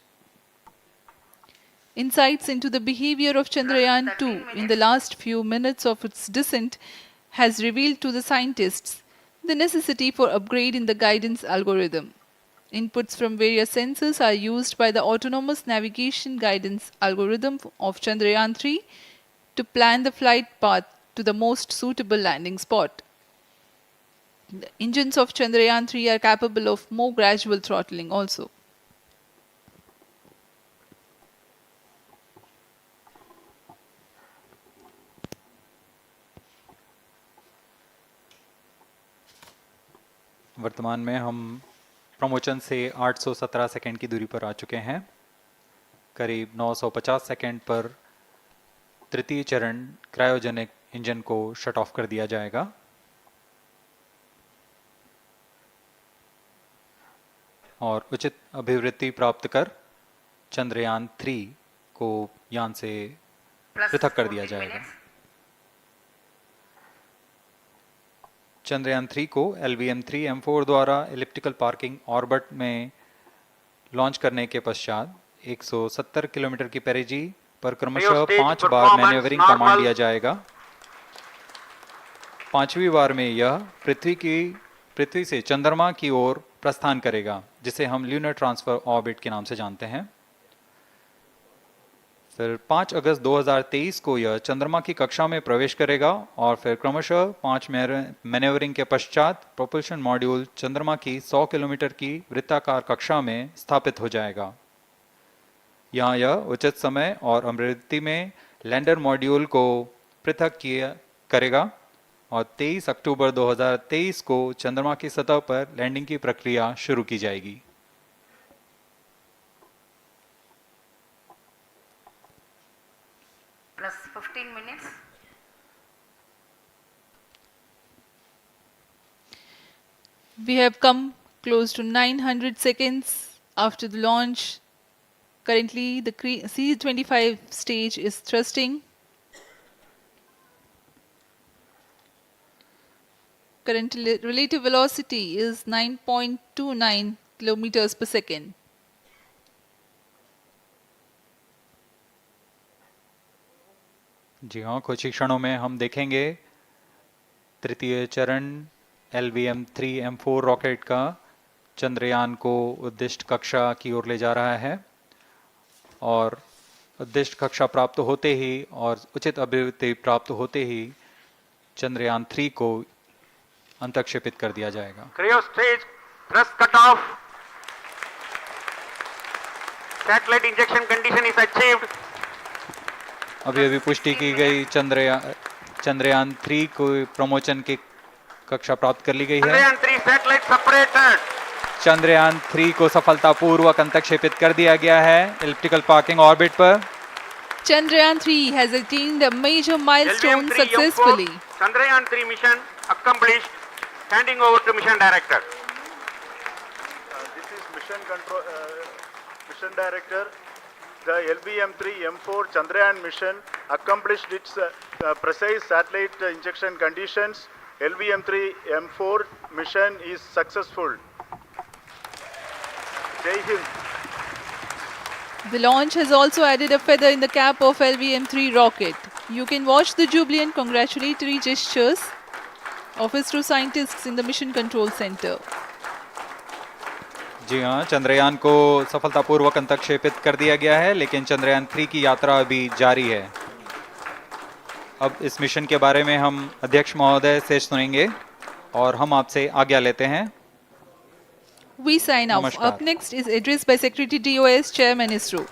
Insights into the behavior of Chandrayaan-2 in the last few minutes of its descent has revealed to the scientists the necessity for upgrade in the guidance algorithm. Inputs from various sensors are used by the autonomous navigation guidance algorithm of Chandrayaan-3 to plan the flight path to the most suitable landing spot. The engines of Chandrayaan-3 are capable of more gradual throttling also. वर्तमान में हम promotion से 817 second की दूरी पर आ चुके हैं। करीब 950 सेकंड पर तृतीय चरण क्रायोजेनिक इंजन को शट ऑफ कर दिया जाएगा और उचित अभिवृद्धि प्राप्त कर चंद्रयान-3 को यान से पृथक कर दिया जाएगा। चंद्रयान-3 को LVM3-M4 द्वारा एलिप्टिकल पार्किंग ऑर्बिट में लॉन्च करने के पश्चात 170 किलोमीटर की पेरिजी पर क्रमशः 5 बार मैन्यूवरिंग कमांड दिया जाएगा। 5वीं बार में यह पृथ्वी से चंद्रमा की ओर प्रस्थान करेगा, जिसे हम ल्यूनर ट्रांसफर ऑर्बिट के नाम से जानते हैं। फिर 5 अगस्त 2023 को यह चंद्रमा की कक्षा में प्रवेश करेगा और फिर क्रमशः 5 मैन्यूवरिंग के पश्चात प्रोपल्शन मॉड्यूल चंद्रमा की 100 किलोमीटर की वृत्ताकार कक्षा में स्थापित हो जाएगा। यहाँ यह उचित समय और अभिवृद्धि में लैंडर मॉड्यूल को पृथक करेगा और 23 अक्टूबर 2023 को चंद्रमा की सतह पर लैंडिंग की प्रक्रिया शुरू की जाएगी। Plus 15 minutes. We have come close to 900 seconds after the launch. Currently, the C-25 stage is thrusting. Current relative velocity is 9.29 kilometers per second. जी हाँ, कुछ ही क्षणों में हम देखेंगे तृतीय चरण LVM3-M4 रॉकेट का चंद्रयान को उद्दिष्ट कक्षा की ओर ले जा रहा है और उद्दिष्ट कक्षा प्राप्त होते ही और उचित अभिवृद्धि प्राप्त होते ही चंद्रयान-3 को अंतक्षेपित कर दिया जाएगा। Cryo stage thrust cutoff. Satellite injection condition is achieved. अभी अभी पुष्टि की गई चंद्रयान 3 को प्रमोचन की कक्षा प्राप्त कर ली गई है। Chandrayaan-3 satellite separated. चंद्रयान 3 को सफलतापूर्वक अंतक्षेपित कर दिया गया है एलिप्टिकल पार्किंग ऑर्बिट पर। Chandrayaan-3 has attained a major milestone successfully. Chandrayaan-3 mission accomplished. Handing over to mission director. This is mission director. The LVM3-M4 Chandrayaan mission accomplished its precise satellite injection conditions. LVM3-M4 mission is successful. Jai Hind. The launch has also added a feather in the cap of LVM3 rocket. You can watch the jubilant congratulatory gestures of ISRO scientists in the Mission Control Center. जी हाँ, चंद्रयान को सफलतापूर्वक अंतक्षेपित कर दिया गया है, लेकिन चंद्रयान 3 की यात्रा अभी जारी है। अब इस मिशन के बारे में हम अध्यक्ष महोदय से सुनेंगे और हम आपसे आज्ञा लेते हैं। We sign off. नमस्कार। Up next is address by Secretary DOS, Chairman ISRO.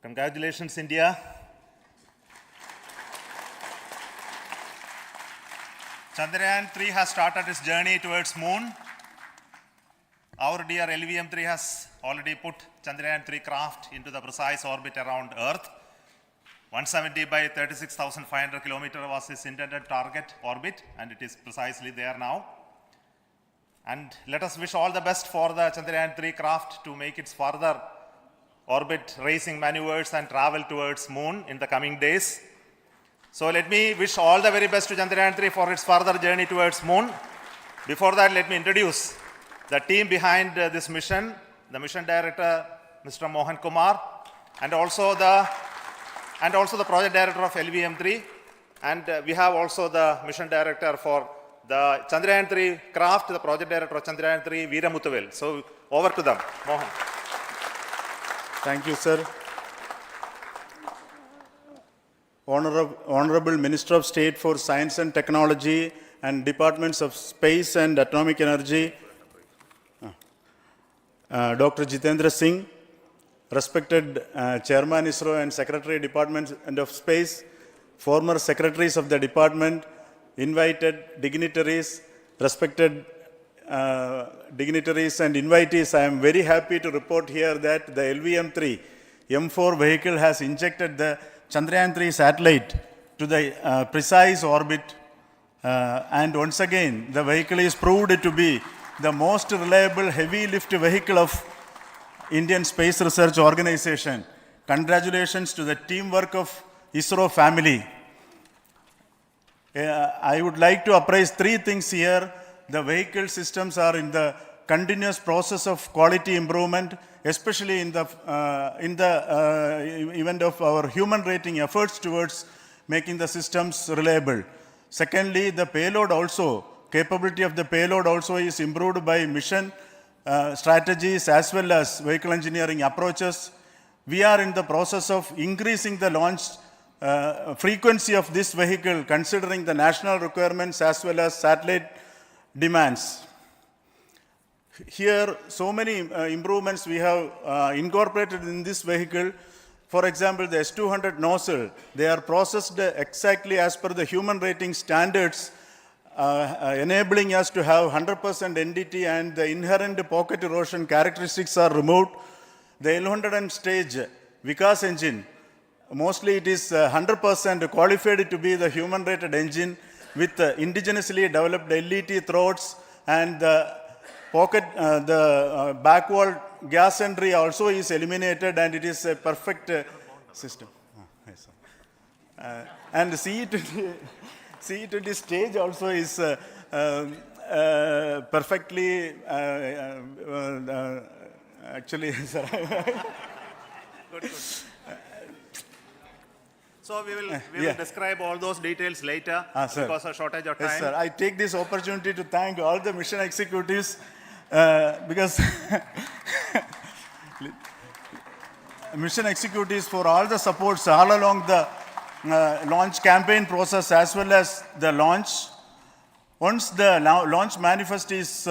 Congratulations, India. Chandrayaan-3 has started its journey towards moon. Our dear LVM-3 has already put Chandrayaan-3 craft into the precise orbit around Earth. 170 by 36,500 kilometers was its intended target orbit, and it is precisely there now. And let us wish all the best for the Chandrayaan-3 craft to make its further orbit racing maneuvers and travel towards moon in the coming days. So let me wish all the very best to Chandrayaan-3 for its further journey towards moon. Before that, let me introduce the team behind this mission, the mission director, Mr. Mohan Kumar, and also the project director of LVM3, and we have also the mission director for the Chandrayaan-3 craft, the project director of Chandrayaan-3, Veera Muthuvel. So over to them, Mohan. Thank you, sir. Honorable Minister of State for Science and Technology and Departments of Space and Atomic Energy, Dr. Jitendra Singh, respected Chairman ISRO and Secretary Department of Space, former secretaries of the department, invited dignitaries, respected dignitaries and invitees, I am very happy to report here that the LVM3-M4 vehicle has injected the Chandrayaan-3 satellite to the precise orbit, and once again the vehicle is proved to be the most reliable heavy lift vehicle of Indian Space Research Organization. Congratulations to the teamwork of ISRO family. I would like to appraise three things here. The vehicle systems are in the continuous process of quality improvement, especially in the event of our human rating efforts towards making the systems reliable. Secondly, the payload also, capability of the payload also is improved by mission strategies as well as vehicle engineering approaches. We are in the process of increasing the launch frequency of this vehicle considering the national requirements as well as satellite demands. Here, so many improvements we have incorporated in this vehicle. For example, the S200 nozzle, they are processed exactly as per the human rating standards, enabling us to have 100% NDT, and the inherent pocket erosion characteristics are removed. The L100 stage Vikas engine, mostly it is 100% qualified to be the human rated engine. with indigenously developed LET throats, and the backward gas entry also is eliminated, and it is a perfect system. Yes, and CE20 stage also is perfectly actually, sir. Good. So we will describe all those details later because of shortage of time. Yes, sir. I take this opportunity to thank all the mission executives because mission executives for all the supports all along the launch campaign process as well as the launch. Once the launch manifest is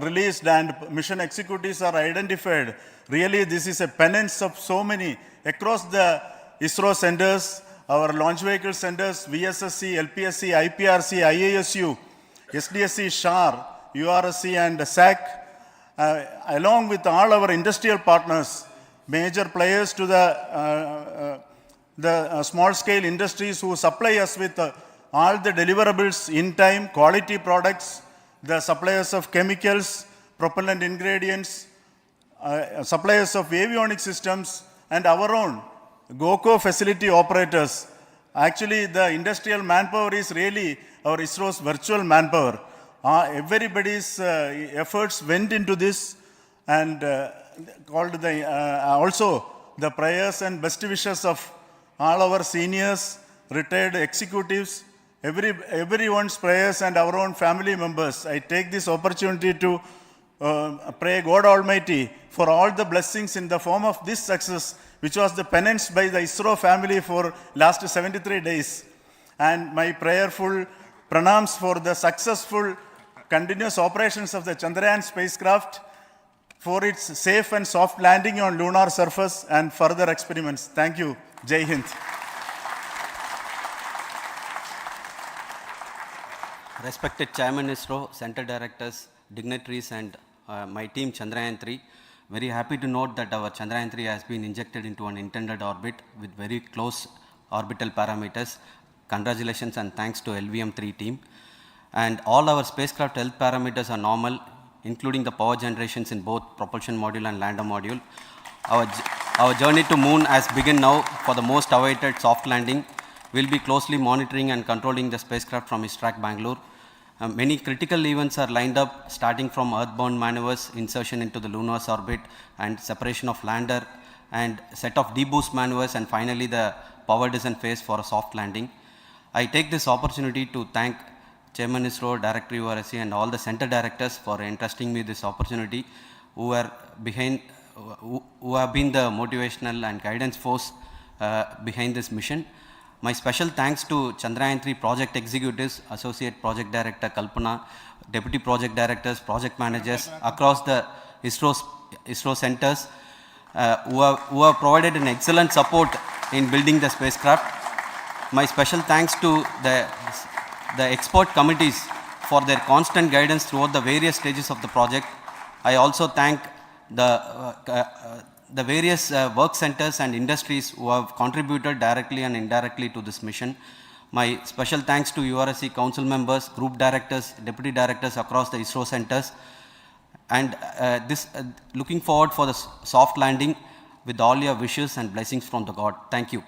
released and mission executives are identified, really this is a penance of so many across the ISRO centers, our launch vehicle centers, VSSC, LPSC, IPRC, IASU, SDSC, SHAR, URSC and SAC, along with all our industrial partners, major players to the small-scale industries who supply us with all the deliverables in time, quality products, the suppliers of chemicals, propellant ingredients, suppliers of avionics systems, and our own GOCO facility operators. Actually, the industrial manpower is really our ISRO's virtual manpower. Everybody's efforts went into this, and also the prayers and best wishes of all our seniors, retired executives, everyone's prayers and our own family members. I take this opportunity to pray God Almighty for all the blessings in the form of this success, which was the penance by the ISRO family for last 73 days. And my prayerful pranams for the successful continuous operations of the Chandrayaan spacecraft, for its safe and soft landing on lunar surface and further experiments. Thank you. Jai Hind. Respected Chairman ISRO, Center Directors, dignitaries and my team Chandrayaan-3, very happy to note that our Chandrayaan-3 has been injected into an intended orbit with very close orbital parameters. Congratulations and thanks to LVM3 team. And all our spacecraft health parameters are normal, including the power generations in both propulsion module and lander module. Our journey to moon has begun now for the most awaited soft landing. We'll be closely monitoring and controlling the spacecraft from ISTRAC Bangalore. Many critical events are lined up, starting from earthbound maneuvers, insertion into the lunar orbit, and separation of lander, and set of deboost maneuvers, and finally the power descent phase for a soft landing. I take this opportunity to thank Chairman ISRO, Director URSC, and all the center directors for entrusting me this opportunity, who have been the motivational and guidance force behind this mission. My special thanks to Chandrayaan-3 project executives, Associate Project Director Kalpana, Deputy Project Directors, Project Managers across the ISRO centers who have provided an excellent support in building the spacecraft. My special thanks to the expert committees for their constant guidance throughout the various stages of the project. I also thank the various work centers and industries who have contributed directly and indirectly to this mission. My special thanks to URSC council members, group directors, deputy directors across the ISRO centers, and looking forward for the soft landing with all your wishes and blessings from the God. Thank you.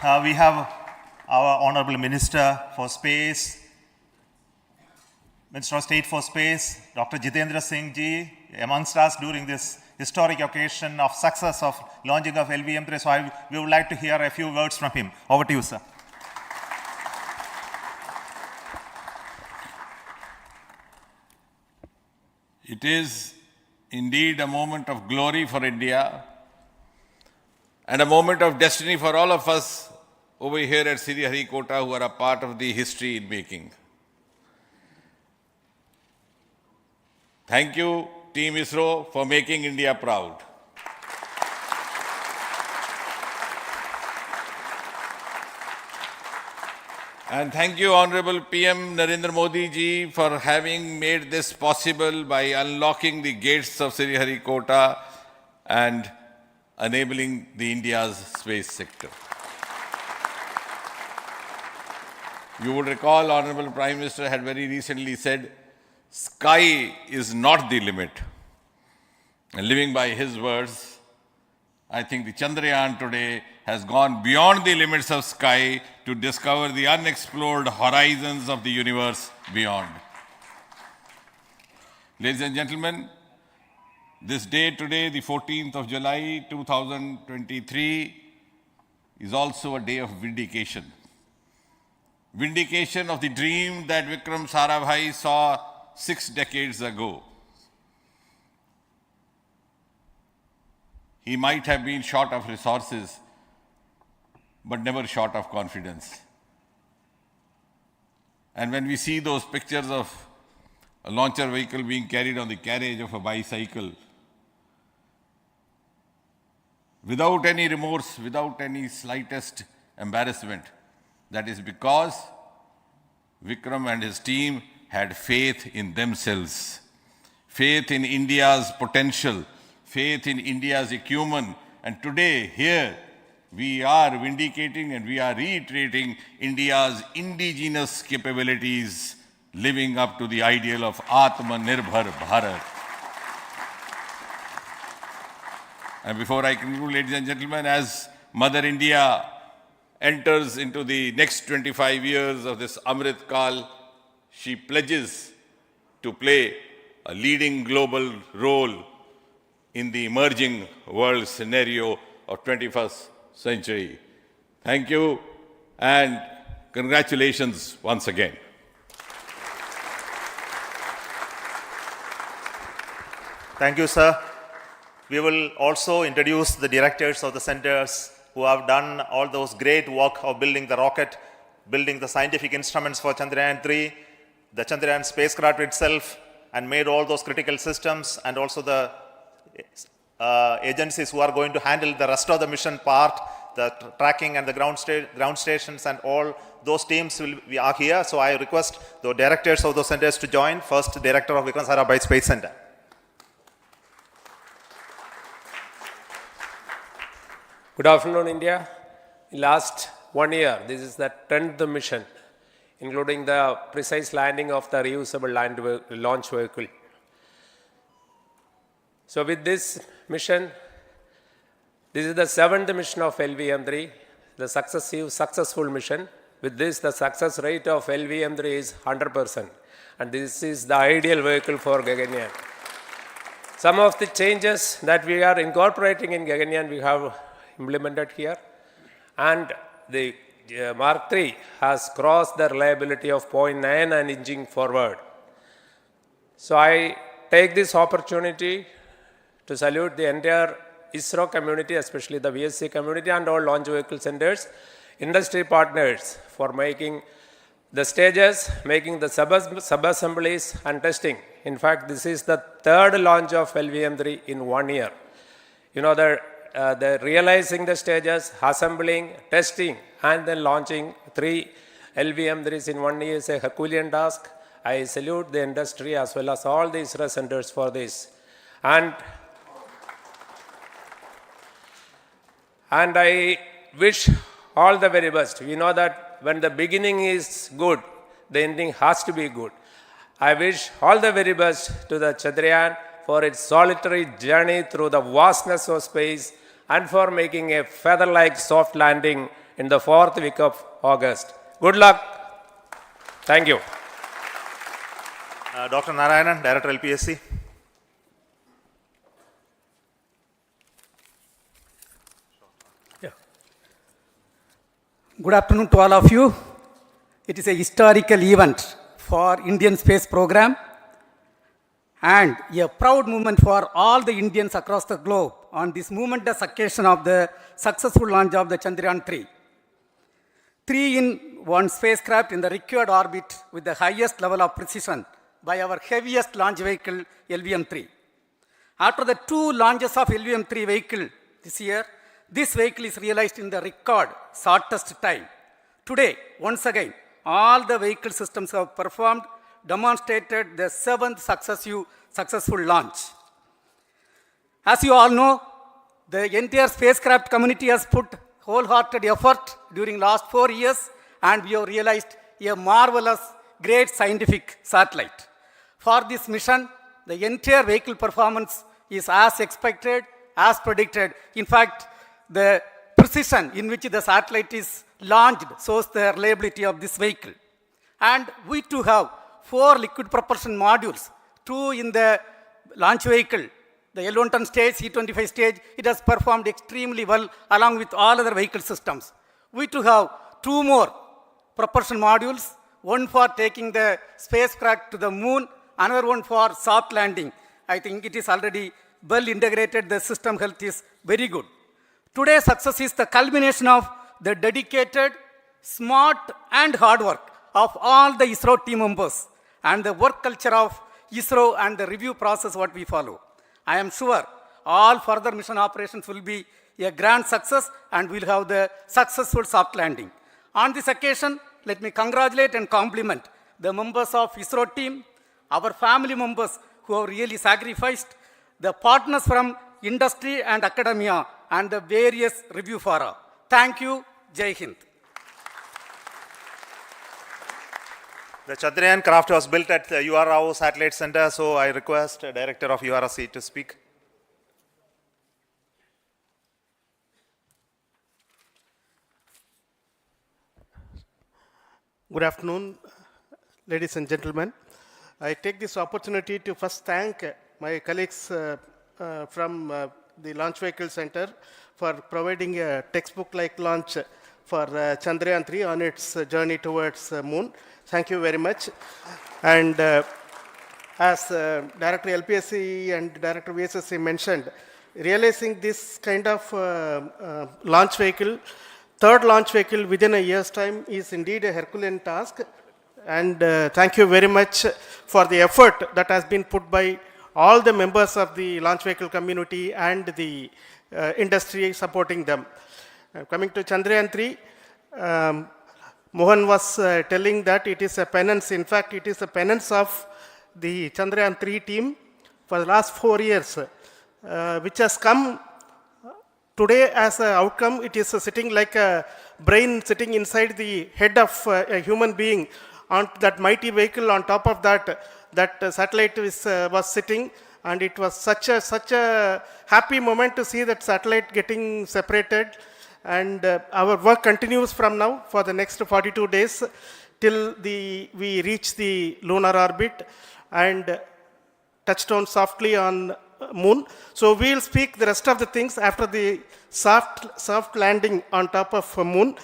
We have our Honorable Minister for Space, Minister of State for Space, Dr. Jitendra Singh ji, amongst us during this historic occasion of success of launching of LVM3. So we would like to hear a few words from him. Over to you, sir. It is indeed a moment of glory for India and a moment of destiny for all of us over here at Sriharikota who are a part of the history in making. Thank you, Team ISRO, for making India proud. And thank you, Honorable PM Narendra Modi ji, for having made this possible by unlocking the gates of Sriharikota and enabling the India's space sector. You would recall Honorable Prime Minister had very recently said, sky is not the limit. And living by his words, I think the Chandrayaan today has gone beyond the limits of sky to discover the unexplored horizons of the universe beyond. Ladies and gentlemen, this day today, the 14th of July 2023, is also a day of vindication. Vindication of the dream that Vikram Sarabhai saw 6 decades ago. He might have been short of resources, but never short of confidence. And when we see those pictures of a launcher vehicle being carried on the carriage of a bicycle, without any remorse, without any slightest embarrassment, that is because Vikram and his team had faith in themselves, faith in India's potential, faith in India's acumen. And today, here, we are vindicating and we are reiterating India's indigenous capabilities, living up to the ideal of Atmanirbhar Bharat. And before I conclude, ladies and gentlemen, as Mother India enters into the next 25 years of this Amrit Kal, she pledges to play a leading global role in the emerging world scenario of 21st century. Thank you and congratulations once again. Thank you, sir. We will also introduce the directors of the centers who have done all those great work of building the rocket, building the scientific instruments for Chandrayaan-3, the Chandrayaan spacecraft itself, and made all those critical systems, and also the agencies who are going to handle the rest of the mission part, the tracking and the ground stations, and all those teams are here. So I request the directors of those centers to join. First, Director of Vikram Sarabhai Space Center. Good afternoon, India. In last 1 year, this is the 10th mission, including the precise landing of the reusable launch vehicle. So with this mission, this is the 7th mission of LVM3, the successful mission. With this, the success rate of LVM3 is 100%. And this is the ideal vehicle for Gaganyaan. Some of the changes that we are incorporating in Gaganyaan, we have implemented here, and the Mark III has crossed the reliability of 0.9 and inching forward. So I take this opportunity to salute the entire ISRO community, especially the VSC community and all launch vehicle centers, industry partners for making the stages, making the sub-assemblies and testing. In fact, this is the 3rd launch of LVM3 in 1 year. You know, the realizing the stages, assembling, testing, and then launching 3 LVM3s in 1 year is a Herculean task. I salute the industry as well as all the ISRO centers for this. And I wish all the very best. We know that when the beginning is good, the ending has to be good. I wish all the very best to the Chandrayaan for its solitary journey through the vastness of space and for making a feather-like soft landing in the 4th week of August. Good luck. Thank you. Dr. Narayanan, Director LPSC. Good afternoon to all of you. It is a historical event for Indian space program and a proud moment for all the Indians across the globe on this momentous occasion of the successful launch of the Chandrayaan-3. 3-in-1 spacecraft in the required orbit with the highest level of precision by our heaviest launch vehicle, LVM3. After the 2 launches of LVM3 vehicle this year, this vehicle is realized in the record shortest time. Today, once again, all the vehicle systems have performed, demonstrated the 7th successful launch. As you all know, the entire spacecraft community has put wholehearted effort during last 4 years, and we have realized a marvelous, great scientific satellite. For this mission, the entire vehicle performance is as expected, as predicted. In fact, the precision in which the satellite is launched shows the reliability of this vehicle. And we too have 4 liquid propulsion modules, 2 in the launch vehicle. The L110 stage, C-25 stage, it has performed extremely well along with all other vehicle systems. We too have 2 more propulsion modules, one for taking the spacecraft to the moon, another one for soft landing. I think it is already well integrated, the system health is very good. Today's success is the culmination of the dedicated, smart and hard work of all the ISRO team members and the work culture of ISRO and the review process what we follow. I am sure all further mission operations will be a grand success and we'll have the successful soft landing. On this occasion, let me congratulate and compliment the members of ISRO team, our family members who have really sacrificed, the partners from industry and academia, and the various review fora. Thank you. Jai Hind. The Chandrayaan craft was built at the UR Rao Satellite Center, so I request the Director of URC to speak. Good afternoon, ladies and gentlemen. I take this opportunity to first thank my colleagues from the Launch Vehicle Center for providing a textbook-like launch for Chandrayaan-3 on its journey towards moon. Thank you very much. And as Director LPSC and Director VSSC mentioned, realizing this kind of launch vehicle, third launch vehicle within a year's time is indeed a Herculean task. And thank you very much for the effort that has been put by all the members of the launch vehicle community and the industry supporting them. Coming to Chandrayaan-3, Mohan was telling that it is a penance. In fact, it is a penance of the Chandrayaan-3 team for the last 4 years, which has come today as an outcome. It is sitting like a brain sitting inside the head of a human being on that mighty vehicle. On top of that, that satellite was sitting, and it was such a happy moment to see that satellite getting separated. And our work continues from now for the next 42 days till we reach the lunar orbit and touchdown softly on moon. So we'll speak the rest of the things after the soft landing on top of moon.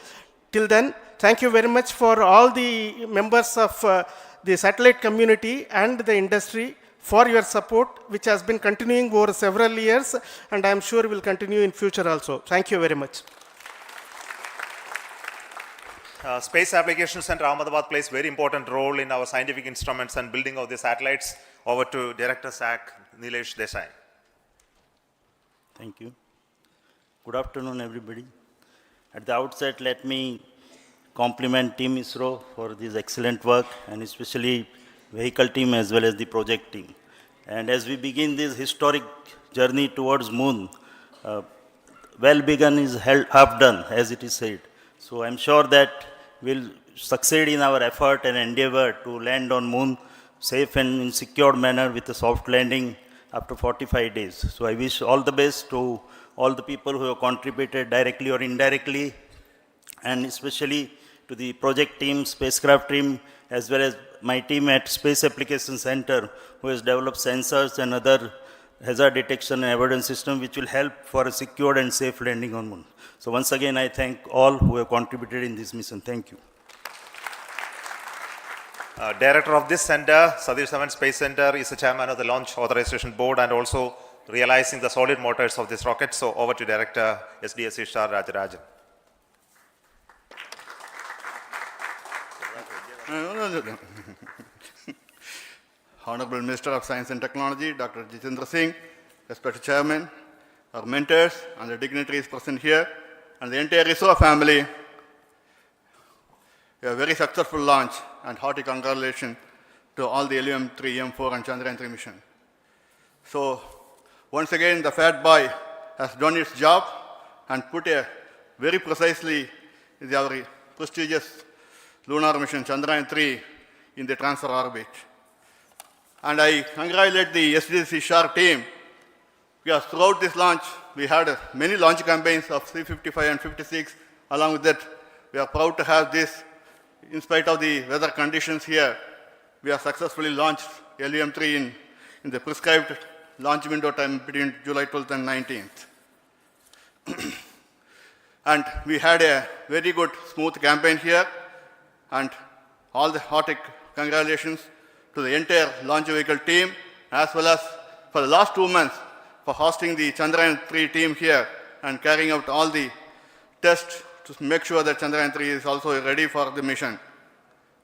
Till then, thank you very much for all the members of the satellite community and the industry for your support, which has been continuing over several years, and I am sure will continue in future also. Thank you very much. Space Applications Center Ahmedabad plays very important role in our scientific instruments and building of the satellites. Over to Director SAC, Nilesh Desai. Thank you. Good afternoon, everybody. At the outset, let me compliment Team ISRO for this excellent work, and especially vehicle team as well as the project team. And as we begin this historic journey towards moon, well begun is half done, as it is said. So I'm sure that we'll succeed in our effort and endeavor to land on moon safe and in secured manner with a soft landing after 45 days. So I wish all the best to all the people who have contributed directly or indirectly, and especially to the project team, spacecraft team, as well as my team at Space Applications Center, who has developed sensors and other hazard detection and avoidance system which will help for a secured and safe landing on moon. So once again, I thank all who have contributed in this mission. Thank you. Director of this center, Satish Dhawan Space Center, is the chairman of the Launch Authorization Board and also realizing the solid motors of this rocket. So over to Director SDSC Star Rajarajan. Honorable Minister of Science and Technology, Dr. Jitendra Singh, respected Chairman, our mentors and the dignitaries present here, and the entire ISRO family, a very successful launch, and hearty congratulations to all the LVM3-M4 and Chandrayaan-3 mission. So, once again, the Fat Boy has done its job and put a very precisely our prestigious lunar mission Chandrayaan-3 in the transfer orbit. And I congratulate the SDC SHAR team, because throughout this launch, we had many launch campaigns of C-55 and 56. Along with that, we are proud to have this. In spite of the weather conditions here, we have successfully launched LVM-3 in the prescribed launch window time between July 12th and 19th. And we had a very good, smooth campaign here. And all the hearty congratulations to the entire launch vehicle team, as well as for the last 2 months for hosting the Chandrayaan-3 team here and carrying out all the tests to make sure that Chandrayaan-3 is also ready for the mission.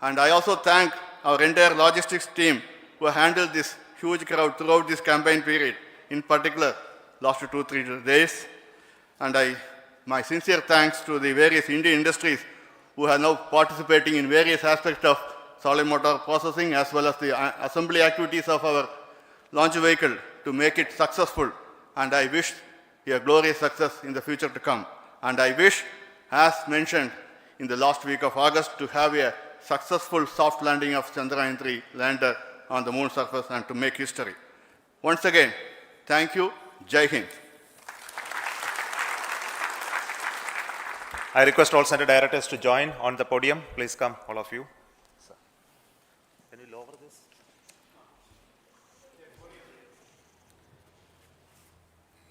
And I also thank our entire logistics team who handled this huge crowd throughout this campaign period, in particular last 2-3 days. And my sincere thanks to the various Indian industries who are now participating in various aspects of solid motor processing as well as the assembly activities of our launch vehicle to make it successful. And I wish a glorious success in the future to come. And I wish, as mentioned in the last week of August, to have a successful soft landing of Chandrayaan-3 lander on the moon surface and to make history. Once again, thank you. Jai Hind. I request all center directors to join on the podium. Please come, all of you. Can you lower this?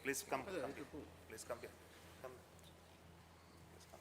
Please come. Please come here. Come. Please come.